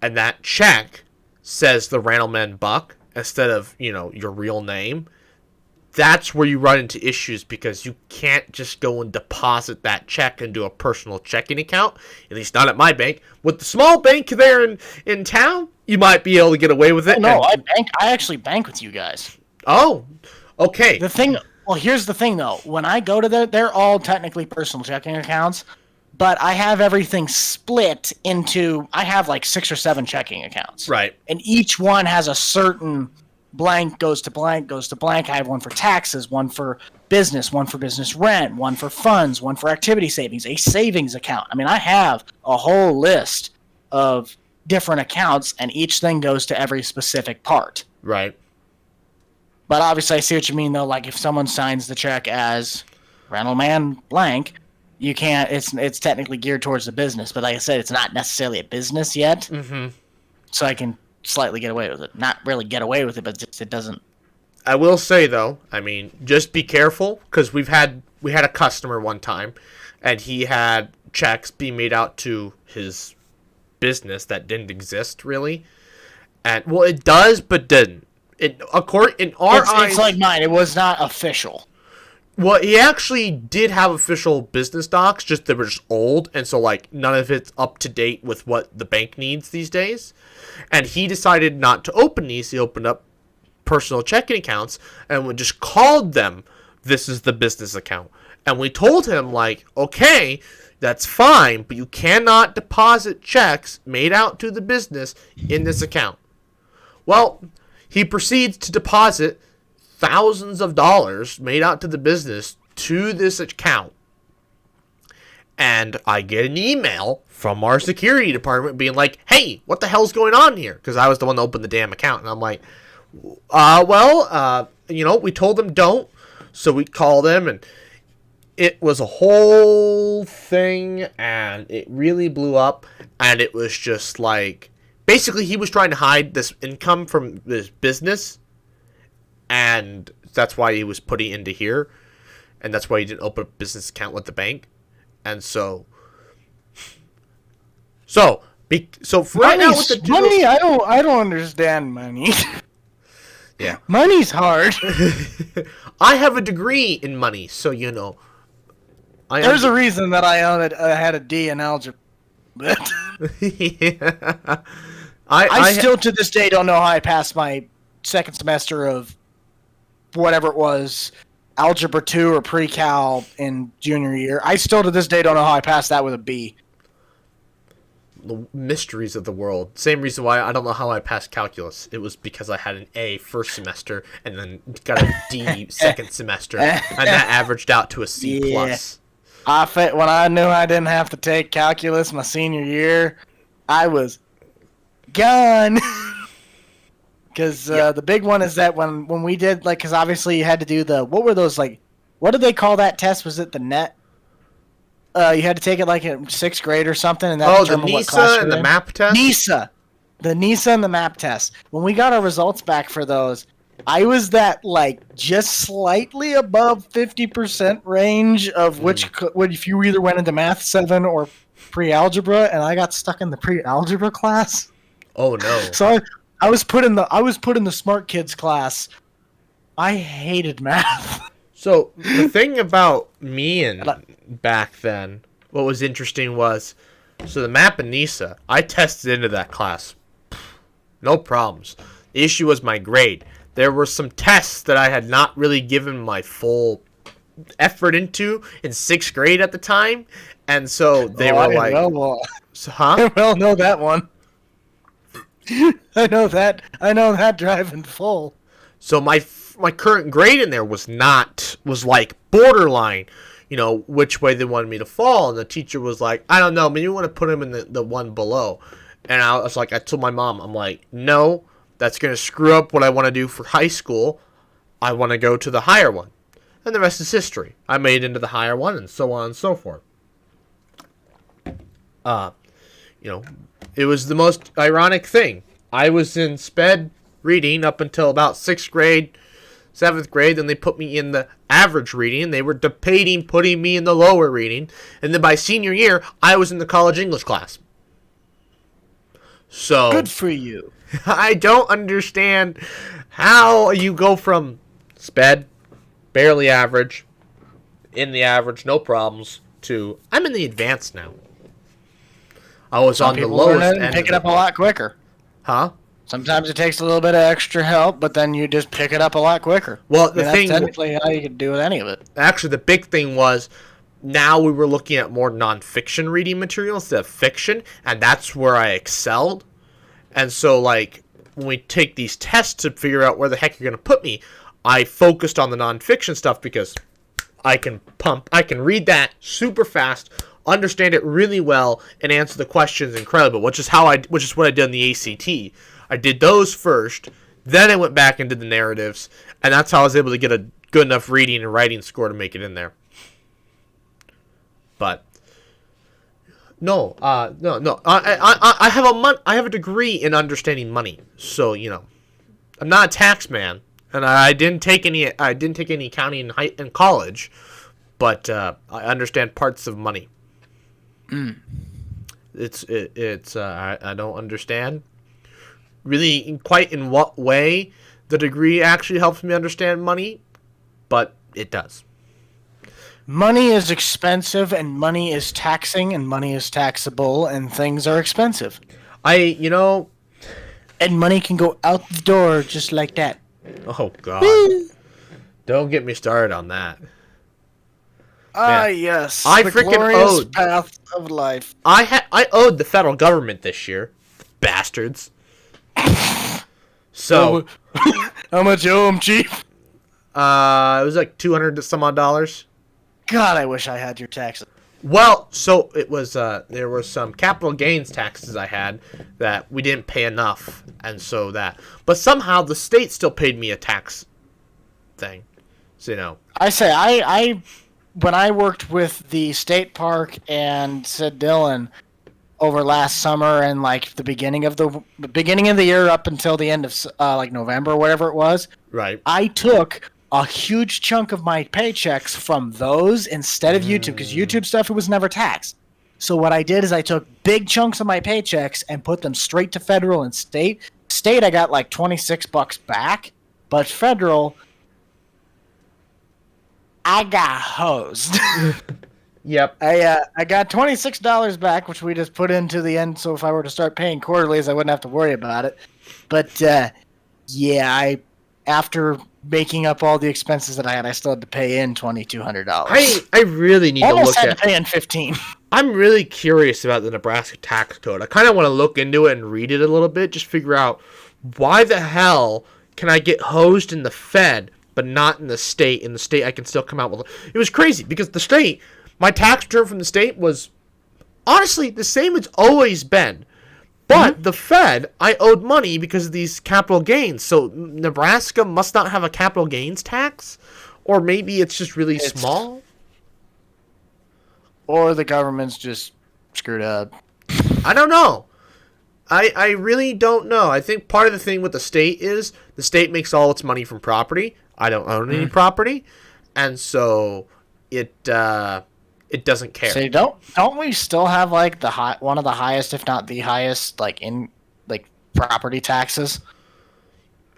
and that check says the Randleman Buck instead of your real name. That's where you run into issues because you can't just go and deposit that check into a personal checking account. At least not at my bank. With the small bank there in town, you might be able to get away with it.
No, I actually bank with you guys.
Oh, okay.
Here's the thing though. When I go to they're all technically personal checking accounts, but I have everything split into. I have like 6 or 7 checking accounts.
Right.
And each one has a certain. Blank goes to blank goes to blank. I have one for taxes, one for business rent, one for funds, one for activity savings, a savings account. I mean, I have a whole list of different accounts, and each thing goes to every specific part.
Right.
But obviously, I see what you mean, though. Like, if someone signs the check as Randleman blank, you can't. It's technically geared towards the business, but like I said, it's not necessarily a business yet.
Mm-hmm.
So I can slightly get away with it. Not really get away with it, but it doesn't.
I will say though, I mean, just be careful because we had a customer one time, and he had checks being made out to his business that didn't exist really, and well, it does but didn't. In our eyes,
it's like mine. It was not official.
Well, he actually did have official business docs, just they were just old, and so like none of it's up to date with what the bank needs these days. And he decided not to open these. He opened up personal checking accounts and just called them, "This is the business account." And we told him like, "Okay, that's fine, but you cannot deposit checks made out to the business in this account." Well, he proceeds to deposit thousands of dollars made out to the business to this account. And I get an email from our security department being like, "Hey, what the hell's going on here?" Because I was the one that opened the damn account. And I'm like, we told them don't. So we called them, and it was a whole thing, and it really blew up. And it was just like, basically he was trying to hide this income from this business. And that's why he was putting into here. And that's why he didn't open a business account with the bank. And so for right now with the
money, I don't understand money.
Yeah.
Money's hard.
I have a degree in money, so there's
a reason that I had a D in algebra.
Yeah.
I still to this day don't know how I passed my second semester of whatever it was, Algebra 2 or pre-cal in junior year. I still to this day don't know how I passed that with a B.
The mysteries of the world. Same reason why I don't know how I passed calculus. It was because I had an A first semester and then got a D second semester, and that averaged out to a C plus.
When I knew I didn't have to take calculus my senior year, I was gone. Because the big one is that when we did, like, because obviously you had to do what were those, like, what did they call that test? Was it the net? You had to take it, like, in 6th grade or something, and that determined what class
NISA and the map test?
NISA. The NISA and the map test. When we got our results back for those, I was that, like, just slightly above 50% range of if you either went into Math 7 or pre-algebra, and I got stuck in the pre-algebra class.
Oh, no.
So I was put in the smart kids class. I hated math.
So the thing about me and back then, what was interesting was, so the map and NISA, I tested into that class. No problems. The issue was my grade. There were some tests that I had not really given my full effort into in 6th grade at the time, and so they were like,
I well know that one. I know that driving full.
So my current grade in there was like borderline, which way they wanted me to fall. And the teacher was like, I don't know, maybe you want to put him in the one below. And I was like, I told my mom, I'm like, no, that's going to screw up what I want to do for high school. I want to go to the higher one. And the rest is history. I made it into the higher one and so on and so forth. It was the most ironic thing. I was in sped reading up until about 6th grade, 7th grade. Then they put me in the average reading. They were debating putting me in the lower reading. And then by senior year, I was in the college English class. So
good for you.
I don't understand how you go from sped, barely average, in the average, no problems, to I'm in the advanced now. I was on the lowest end.
And pick it up a lot quicker.
Huh?
Sometimes it takes a little bit of extra help, but then you just pick it up a lot quicker.
Well,
that's technically how you could do with any of it.
Actually, the big thing was now we were looking at more nonfiction reading material instead of fiction, and that's where I excelled. And so, like, when we take these tests to figure out where the heck you're going to put me, I focused on the nonfiction stuff because I can read that super fast, understand it really well, and answer the questions incredibly, which is what I did in the ACT. I did those first, then I went back and did the narratives, and that's how I was able to get a good enough reading and writing score to make it in there. But no. I have a degree in understanding money, so I'm not a tax man, and I didn't take any accounting in college, but I understand parts of money. I don't understand really quite in what way the degree actually helps me understand money, but it does.
Money is expensive, and money is taxing, and money is taxable, and things are expensive. And money can go out the door just like that.
Oh, God. Don't get me started on that.
Yes.
I
the
freaking
glorious
owed.
Path of life.
I owed the federal government this year. Bastards. So.
How much you owe them, Chief?
It was like $200 some odd.
God, I wish I had your taxes.
Well, so it was, there were some capital gains taxes I had that we didn't pay enough, and so that. But somehow the state still paid me a tax thing. So,
I say, when I worked with the state park and Sid Dillon over last summer and like the beginning of the year up until the end of like November or whatever it was,
right?
I took a huge chunk of my paychecks from those instead of YouTube, because YouTube stuff, it was never taxed. So what I did is I took big chunks of my paychecks and put them straight to federal and state. State, I got like $26 back, but federal, I got hosed.
Yep.
I got $26 back, which we just put into the end, so if I were to start paying quarterlies, I wouldn't have to worry about it. But, after making up all the expenses that I had, I still had to pay in $2,200.
I really need to look
had
at.
To pay in $15.
I'm really curious about the Nebraska tax code. I kind of want to look into it and read it a little bit, just figure out why the hell can I get hosed in the Fed, but not in the state. In the state, I can still come out with. It was crazy because the state, my tax return from the state was honestly the same it's always been. But the Fed, I owed money because of these capital gains. So Nebraska must not have a capital gains tax? Or maybe it's just really small?
Or the government's just screwed up.
I don't know. I really don't know. I think part of the thing with the state is the state makes all its money from property. I don't own any property. And so it doesn't care.
So don't we still have like one of the highest, if not the highest, like property taxes?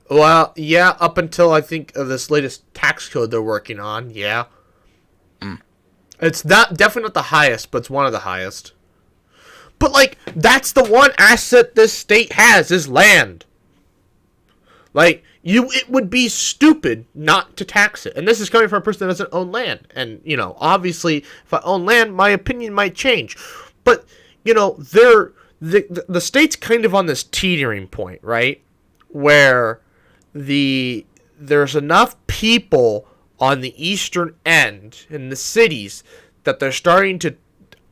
Well, yeah, up until I think this latest tax code they're working on, yeah. It's definitely not the highest, but it's one of the highest. But like that's the one asset this state has is land. Like it would be stupid not to tax it. And this is coming from a person that doesn't own land. And obviously, if I own land, my opinion might change. But the state's kind of on this teetering point, right? Where there's enough people on the eastern end in the cities that they're starting to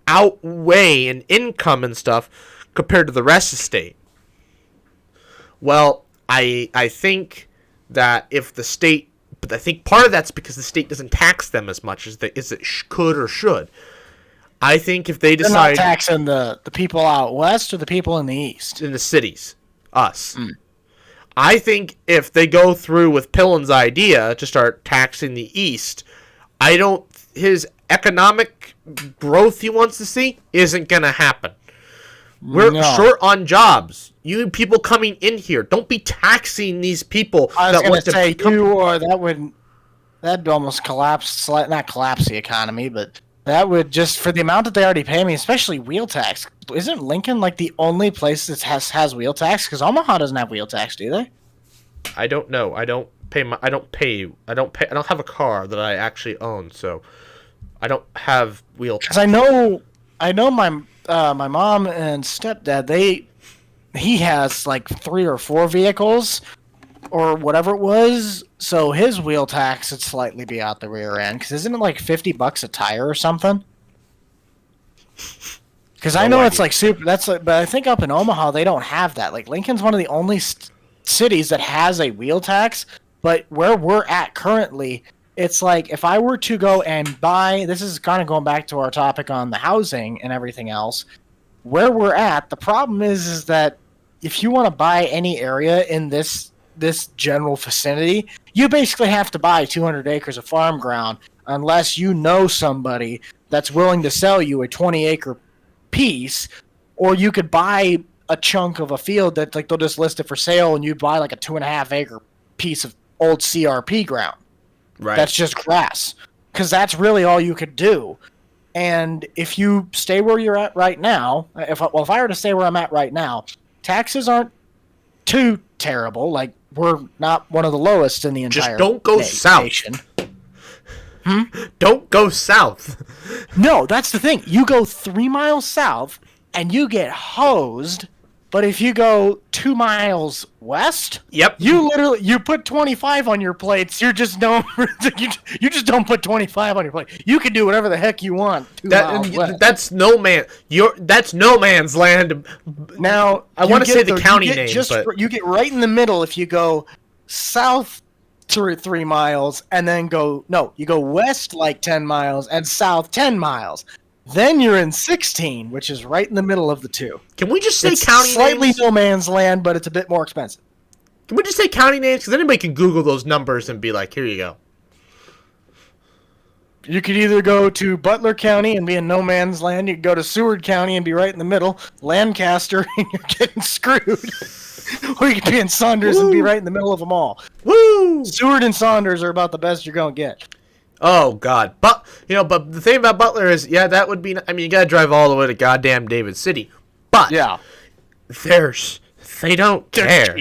outweigh in income and stuff compared to the rest of the state. Well, I think that if the state, but I think part of that's because the state doesn't tax them as much as it could or should. I think if they decide...
They're not taxing the people out west or the people in the east?
In the cities. Us. I think if they go through with Pillen's idea to start taxing the east, his economic growth he wants to see isn't going to happen. We're short on jobs. You people coming in here, don't be taxing these people.
I was going to say, that'd almost collapse, not collapse the economy, but that would just, for the amount that they already pay me, especially wheel tax. Isn't Lincoln like the only place that has wheel tax? Because Omaha doesn't have wheel tax, do they?
I don't know. I don't have a car that I actually own, so I don't have wheel tax.
Because I know my mom and stepdad, he has like 3 or 4 vehicles or whatever it was, so his wheel tax would slightly be out the rear end. Because isn't it like $50 a tire or something? Because I know it's like super. But I think up in Omaha they don't have that. Like Lincoln's one of the only cities that has a wheel tax. But where we're at currently, it's like if I were to go and buy. This is kind of going back to our topic on the housing and everything else. Where we're at, the problem is that if you want to buy any area in this general vicinity, you basically have to buy 200 acres of farm ground unless you know somebody that's willing to sell you a 20-acre piece, or you could buy a chunk of a field that like they'll just list it for sale and you buy like a 2.5-acre piece of old CRP ground. Right. That's just grass. Because that's really all you could do. And if you stay where you're at right now, if I were to stay where I'm at right now, taxes aren't too terrible. Like, we're not one of the lowest in the entire
Just don't go south.
Nation.
Don't go south.
No, that's the thing. You go 3 miles south and you get hosed. But if you go 2 miles west, you put 25 on your plates. You just don't put 25 on your plate. You can do whatever the heck you want.
That's no man's land.
Now
I want to say the county name, but
you get right in the middle if you go south 3 miles and then you go west like 10 miles and south 10 miles. Then you're in 16, which is right in the middle of the two.
Can we just say
it's
county
slightly
names?
No man's land, but it's a bit more expensive.
Can we just say county names? Because anybody can Google those numbers and be like, here you go.
You could either go to Butler County and be in no man's land. You could go to Seward County and be right in the middle. Lancaster, and you're getting screwed. Or you could be in Saunders and be right in the middle of them all.
Woo!
Seward and Saunders are about the best you're going to get.
Oh God! But the thing about Butler is, that would be. I mean, you gotta drive all the way to goddamn David City. But they don't care.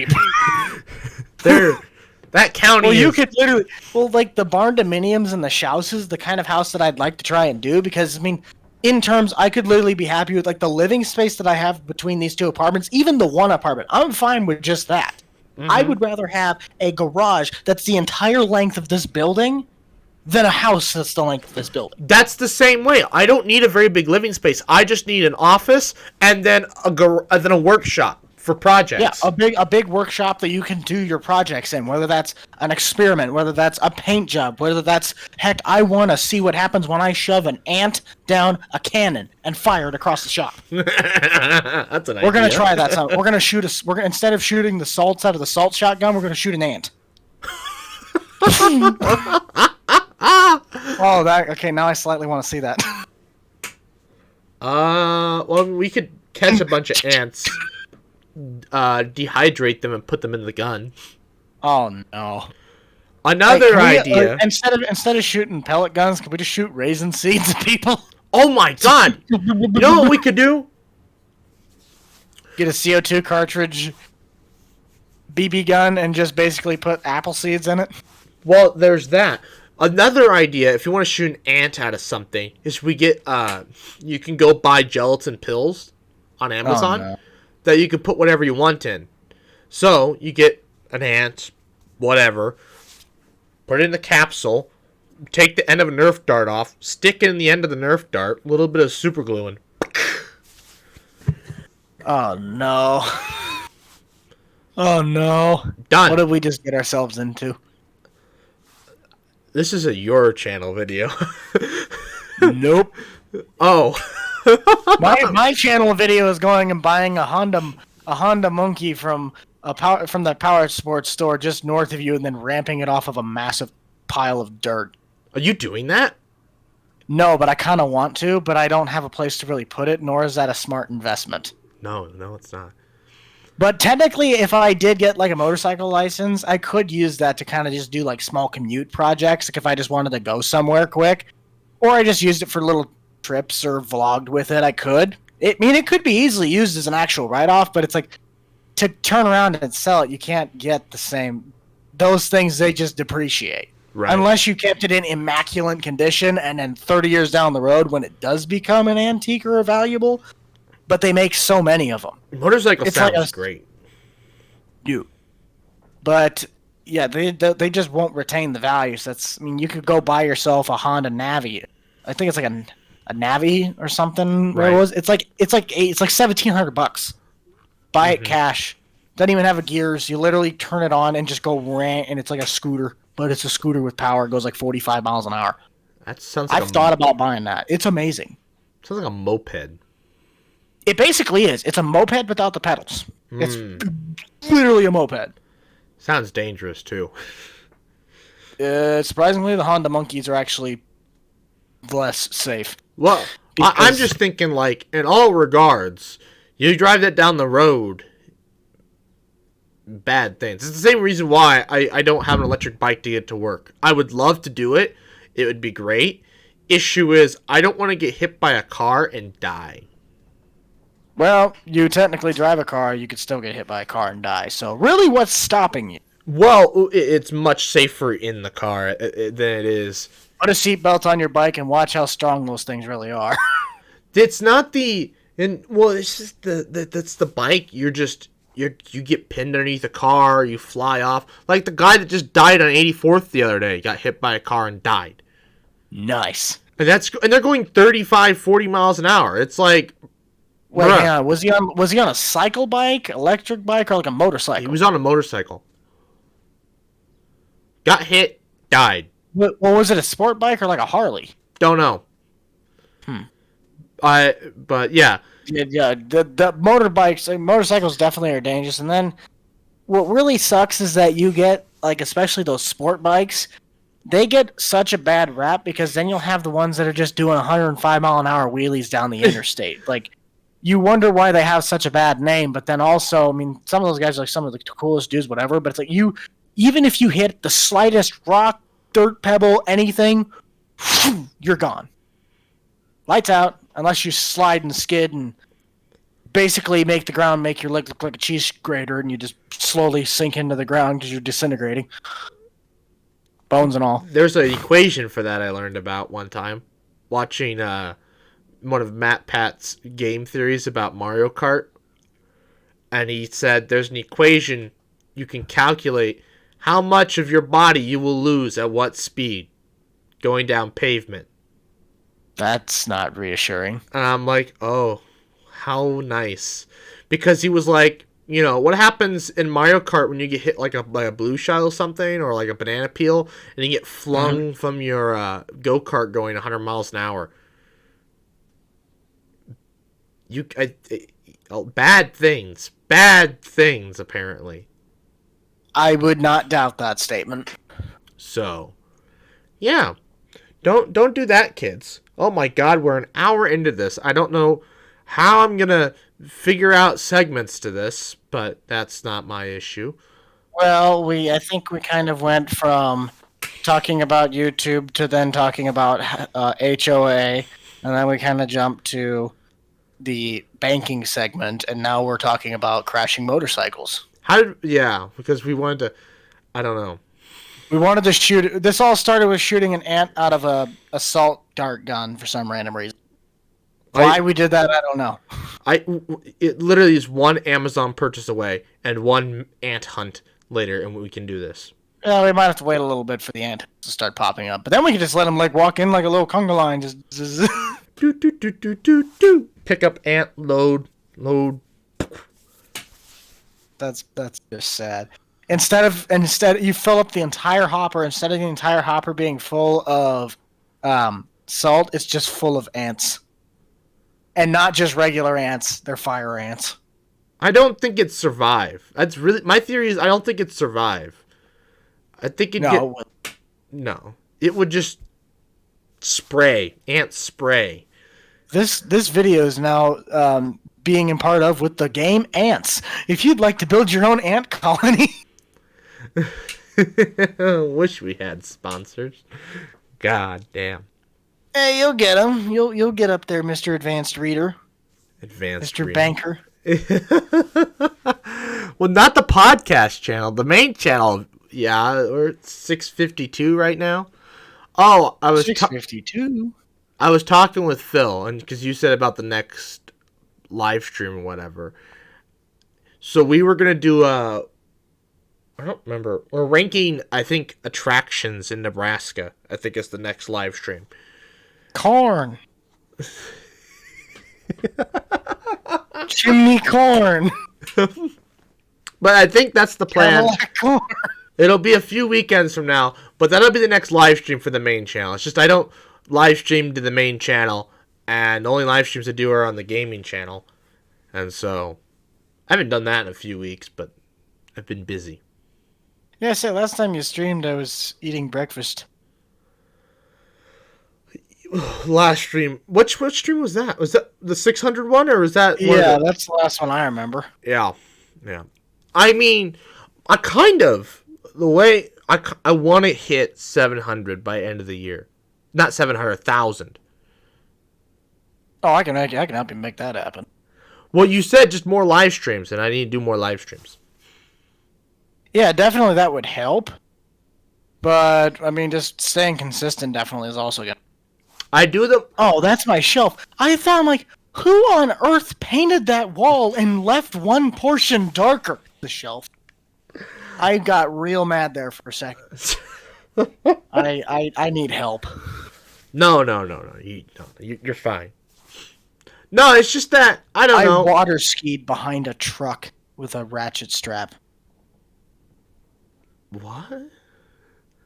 That county.
Well, you could literally, like the barn dominiums and the houses, the kind of house that I'd like to try and do, because I mean, in terms, I could literally be happy with like the living space that I have between these 2 apartments, even the 1 apartment. I'm fine with just that. I would rather have a garage that's the entire length of this building than a house that's the length of this building.
That's the same way. I don't need a very big living space. I just need an office and then a workshop for projects.
Yeah, a big workshop that you can do your projects in, whether that's an experiment, whether that's a paint job, whether that's, heck, I want to see what happens when I shove an ant down a cannon and fire it across the shop.
That's an idea.
We're going to try that. We're going to instead of shooting the salts out of the salt shotgun, we're going to shoot an ant. Oh, okay, now I slightly want to see that.
Well, we could catch a bunch of ants, dehydrate them, and put them in the gun.
Oh no!
Another idea.
Instead of shooting pellet guns, can we just shoot raisin seeds at people?
Oh my god! You know what we could do?
Get a CO2 cartridge, BB gun, and just basically put apple seeds in it.
Well, there's that. Another idea, if you want to shoot an ant out of something, is we get you can go buy gelatin pills on Amazon that you can put whatever you want in. So you get an ant, whatever, put it in the capsule, take the end of a Nerf dart off, stick it in the end of the Nerf dart, a little bit of super glue, and
oh no! Oh no!
Done.
What did we just get ourselves into?
This is a Your Channel video.
Nope.
Oh.
my channel video is going and buying a Honda Monkey from the power sports store just north of you, and then ramping it off of a massive pile of dirt.
Are you doing that?
No, but I kind of want to, but I don't have a place to really put it, nor is that a smart investment.
No, it's not.
But technically, if I did get like a motorcycle license, I could use that to kind of just do like small commute projects, like if I just wanted to go somewhere quick, or I just used it for little trips or vlogged with it. I could. It could be easily used as an actual write-off, but it's like to turn around and sell it, you can't get the same. Those things, they just depreciate. Right. Unless you kept it in immaculate condition, and then 30 years down the road, when it does become an antique or valuable. But they make so many of them.
Motorcycle sounds great.
But yeah, they just won't retain the values. You could go buy yourself a Honda Navi. I think it's like a Navi or something. Right. It's like $1,700. Buy it cash. Doesn't even have a gears. You literally turn it on and just go rant, and it's like a scooter, but it's a scooter with power. It goes like 45 miles an hour.
That sounds. Like
I've thought about buying that. It's amazing.
Sounds like a moped.
It basically is. It's a moped without the pedals. It's literally a moped.
Sounds dangerous, too.
Surprisingly, the Honda Monkeys are actually less safe.
Well, I'm just thinking, like, in all regards, you drive that down the road, bad things. It's the same reason why I don't have an electric bike to get to work. I would love to do it. It would be great. Issue is, I don't want to get hit by a car and die.
Well, you technically drive a car, you could still get hit by a car and die. So really, what's stopping you?
Well, it's much safer in the car than it is.
Put a seatbelt on your bike and watch how strong those things really are.
It's not it's just that's the bike. You get pinned underneath a car, you fly off. Like the guy that just died on 84th the other day, got hit by a car and died.
Nice.
And they're going 35, 40 miles an hour. It's like,
wait, hang on. Was he on a cycle bike, electric bike, or like a motorcycle?
He was on a motorcycle. Got hit, died.
Well, was it a sport bike or like a Harley?
Don't know. But yeah.
Yeah. The motorcycles definitely are dangerous. And then what really sucks is that you get, like, especially those sport bikes, they get such a bad rap because then you'll have the ones that are just doing 105 mile an hour wheelies down the interstate. Like, you wonder why they have such a bad name, but then also, I mean, some of those guys are like some of the coolest dudes, whatever, but it's like even if you hit the slightest rock, dirt, pebble, anything, you're gone. Lights out, unless you slide and skid and basically make the ground make your leg look like a cheese grater and you just slowly sink into the ground because you're disintegrating. Bones and all.
There's an equation for that I learned about one time watching one of Matt Pat's game theories about Mario Kart. And he said there's an equation you can calculate how much of your body you will lose at what speed. going down pavement.
That's not reassuring.
And I'm like, oh, how nice. Because he was like, what happens in Mario Kart when you get hit like a blue shell or something, or like a banana peel, and you get flung from your go-kart going 100 miles an hour? Bad things, apparently.
I would not doubt that statement.
So, yeah, don't do that, kids. Oh my God, we're an hour into this. I don't know how I'm gonna figure out segments to this, but that's not my issue.
Well, I think we kind of went from talking about YouTube to then talking about HOA, and then we kind of jumped to the banking segment, and now we're talking about crashing motorcycles.
Because we wanted to, I don't know.
We wanted to shoot. This all started with shooting an ant out of a assault dart gun for some random reason. Why we did that, I don't know.
It literally is one Amazon purchase away and one ant hunt later, and we can do this.
Yeah, we might have to wait a little bit for the ant to start popping up, but then we can just let them walk in like a little conga line. Just
do. Pick up ant, load.
That's just sad. Instead you fill up the entire hopper. Instead of the entire hopper being full of salt, it's just full of ants, and not just regular ants. They're fire ants.
I don't think it'd survive. That's really my theory. Is I don't think it'd survive. I think it would just spray ant spray.
This video is now being a part of with the game Ants. If you'd like to build your own ant colony.
Wish we had sponsors. God damn.
Hey, you'll get them. You'll get up there, Mr. Advanced Reader.
Advanced
Mr.
Reader.
Banker.
Well, not the podcast channel. The main channel. Yeah, we're at 652 right now. Oh, I was
652.
I was talking with Phil, and because you said about the next live stream or whatever. So we were gonna do I don't remember. We're ranking, I think, attractions in Nebraska. I think it's the next live stream.
Corn. Chimney corn.
But I think that's the plan.
Cadillac corn.
It'll be a few weekends from now, but that'll be the next live stream for the main channel. It's just I don't live stream to the main channel, and the only live streams I do are on the gaming channel. And so I haven't done that in a few weeks, but I've been busy.
Yeah, so last time you streamed, I was eating breakfast.
Last stream. Which stream was that? Was that the 600 one, or was that?
Yeah, that's the last one I remember.
Yeah. I mean, I kind of the way I want to hit 700 by end of the year, not 700,000.
Oh, I can help you make that happen.
Well, you said just more live streams, and I need to do more live streams.
Yeah, definitely that would help. But I mean, just staying consistent definitely is also good.
I do the.
Oh, that's my shelf. I thought, I'm like, who on earth painted that wall and left one portion darker? The shelf. I got real mad there for a second. I need help.
No. You're fine. No, it's just that I don't know.
I water skied behind a truck with a ratchet strap.
What?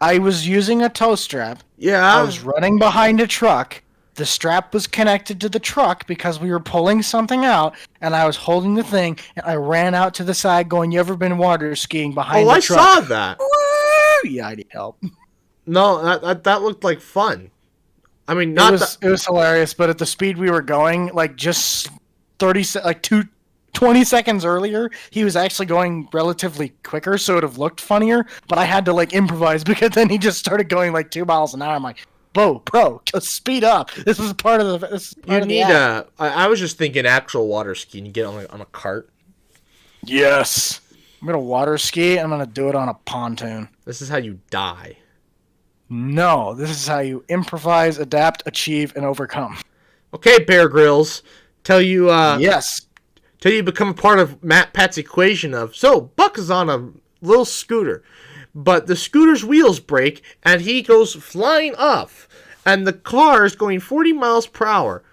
I was using a tow strap.
Yeah.
I was running behind a truck. The strap was connected to the truck because we were pulling something out, and I was holding the thing, and I ran out to the side going, you ever been water skiing behind the truck?
Oh, I saw that.
Woo! Yeah, I need help.
No, that looked like fun. I mean,
it was hilarious, but at the speed we were going, like just 20 seconds earlier, he was actually going relatively quicker, so it would have looked funnier, but I had to improvise because then he just started going 2 miles an hour. I'm like, bro, just speed up. This is part of the
I was just thinking actual water skiing. You get on a cart.
Yes. I'm going to water ski, and I'm going to do it on a pontoon.
This is how you die.
No, this is how you improvise, adapt, achieve, and overcome.
Okay, Bear Grylls.
Yes.
Till you become a part of Pat's equation of, so Buck is on a little scooter. but the scooter's wheels break and he goes flying off, and the car is going 40 miles per hour.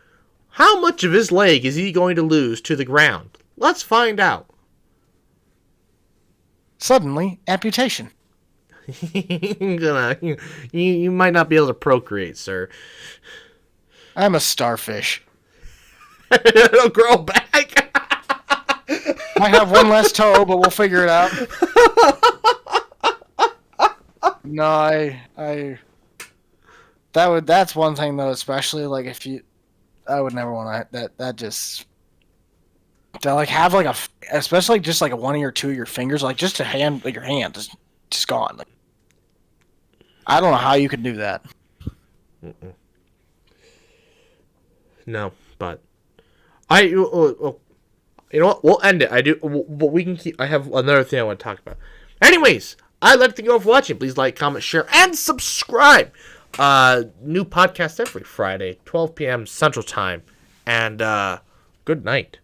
How much of his leg is he going to lose to the ground? Let's find out.
Suddenly, amputation.
You might not be able to procreate, sir.
I'm a starfish.
It'll grow back.
I have one less toe, but we'll figure it out. No, that's one thing though, especially like if you, I would never want that just to like have like especially just like one or two of your fingers, like just a hand, like your hand is just gone. Like, I don't know how you could do that.
Mm-mm. No, but you know what? We'll end it. But we can keep. I have another thing I want to talk about. Anyways, I'd like to thank you all for watching. Please like, comment, share, and subscribe. New podcast every Friday, 12 p.m. Central Time. And good night.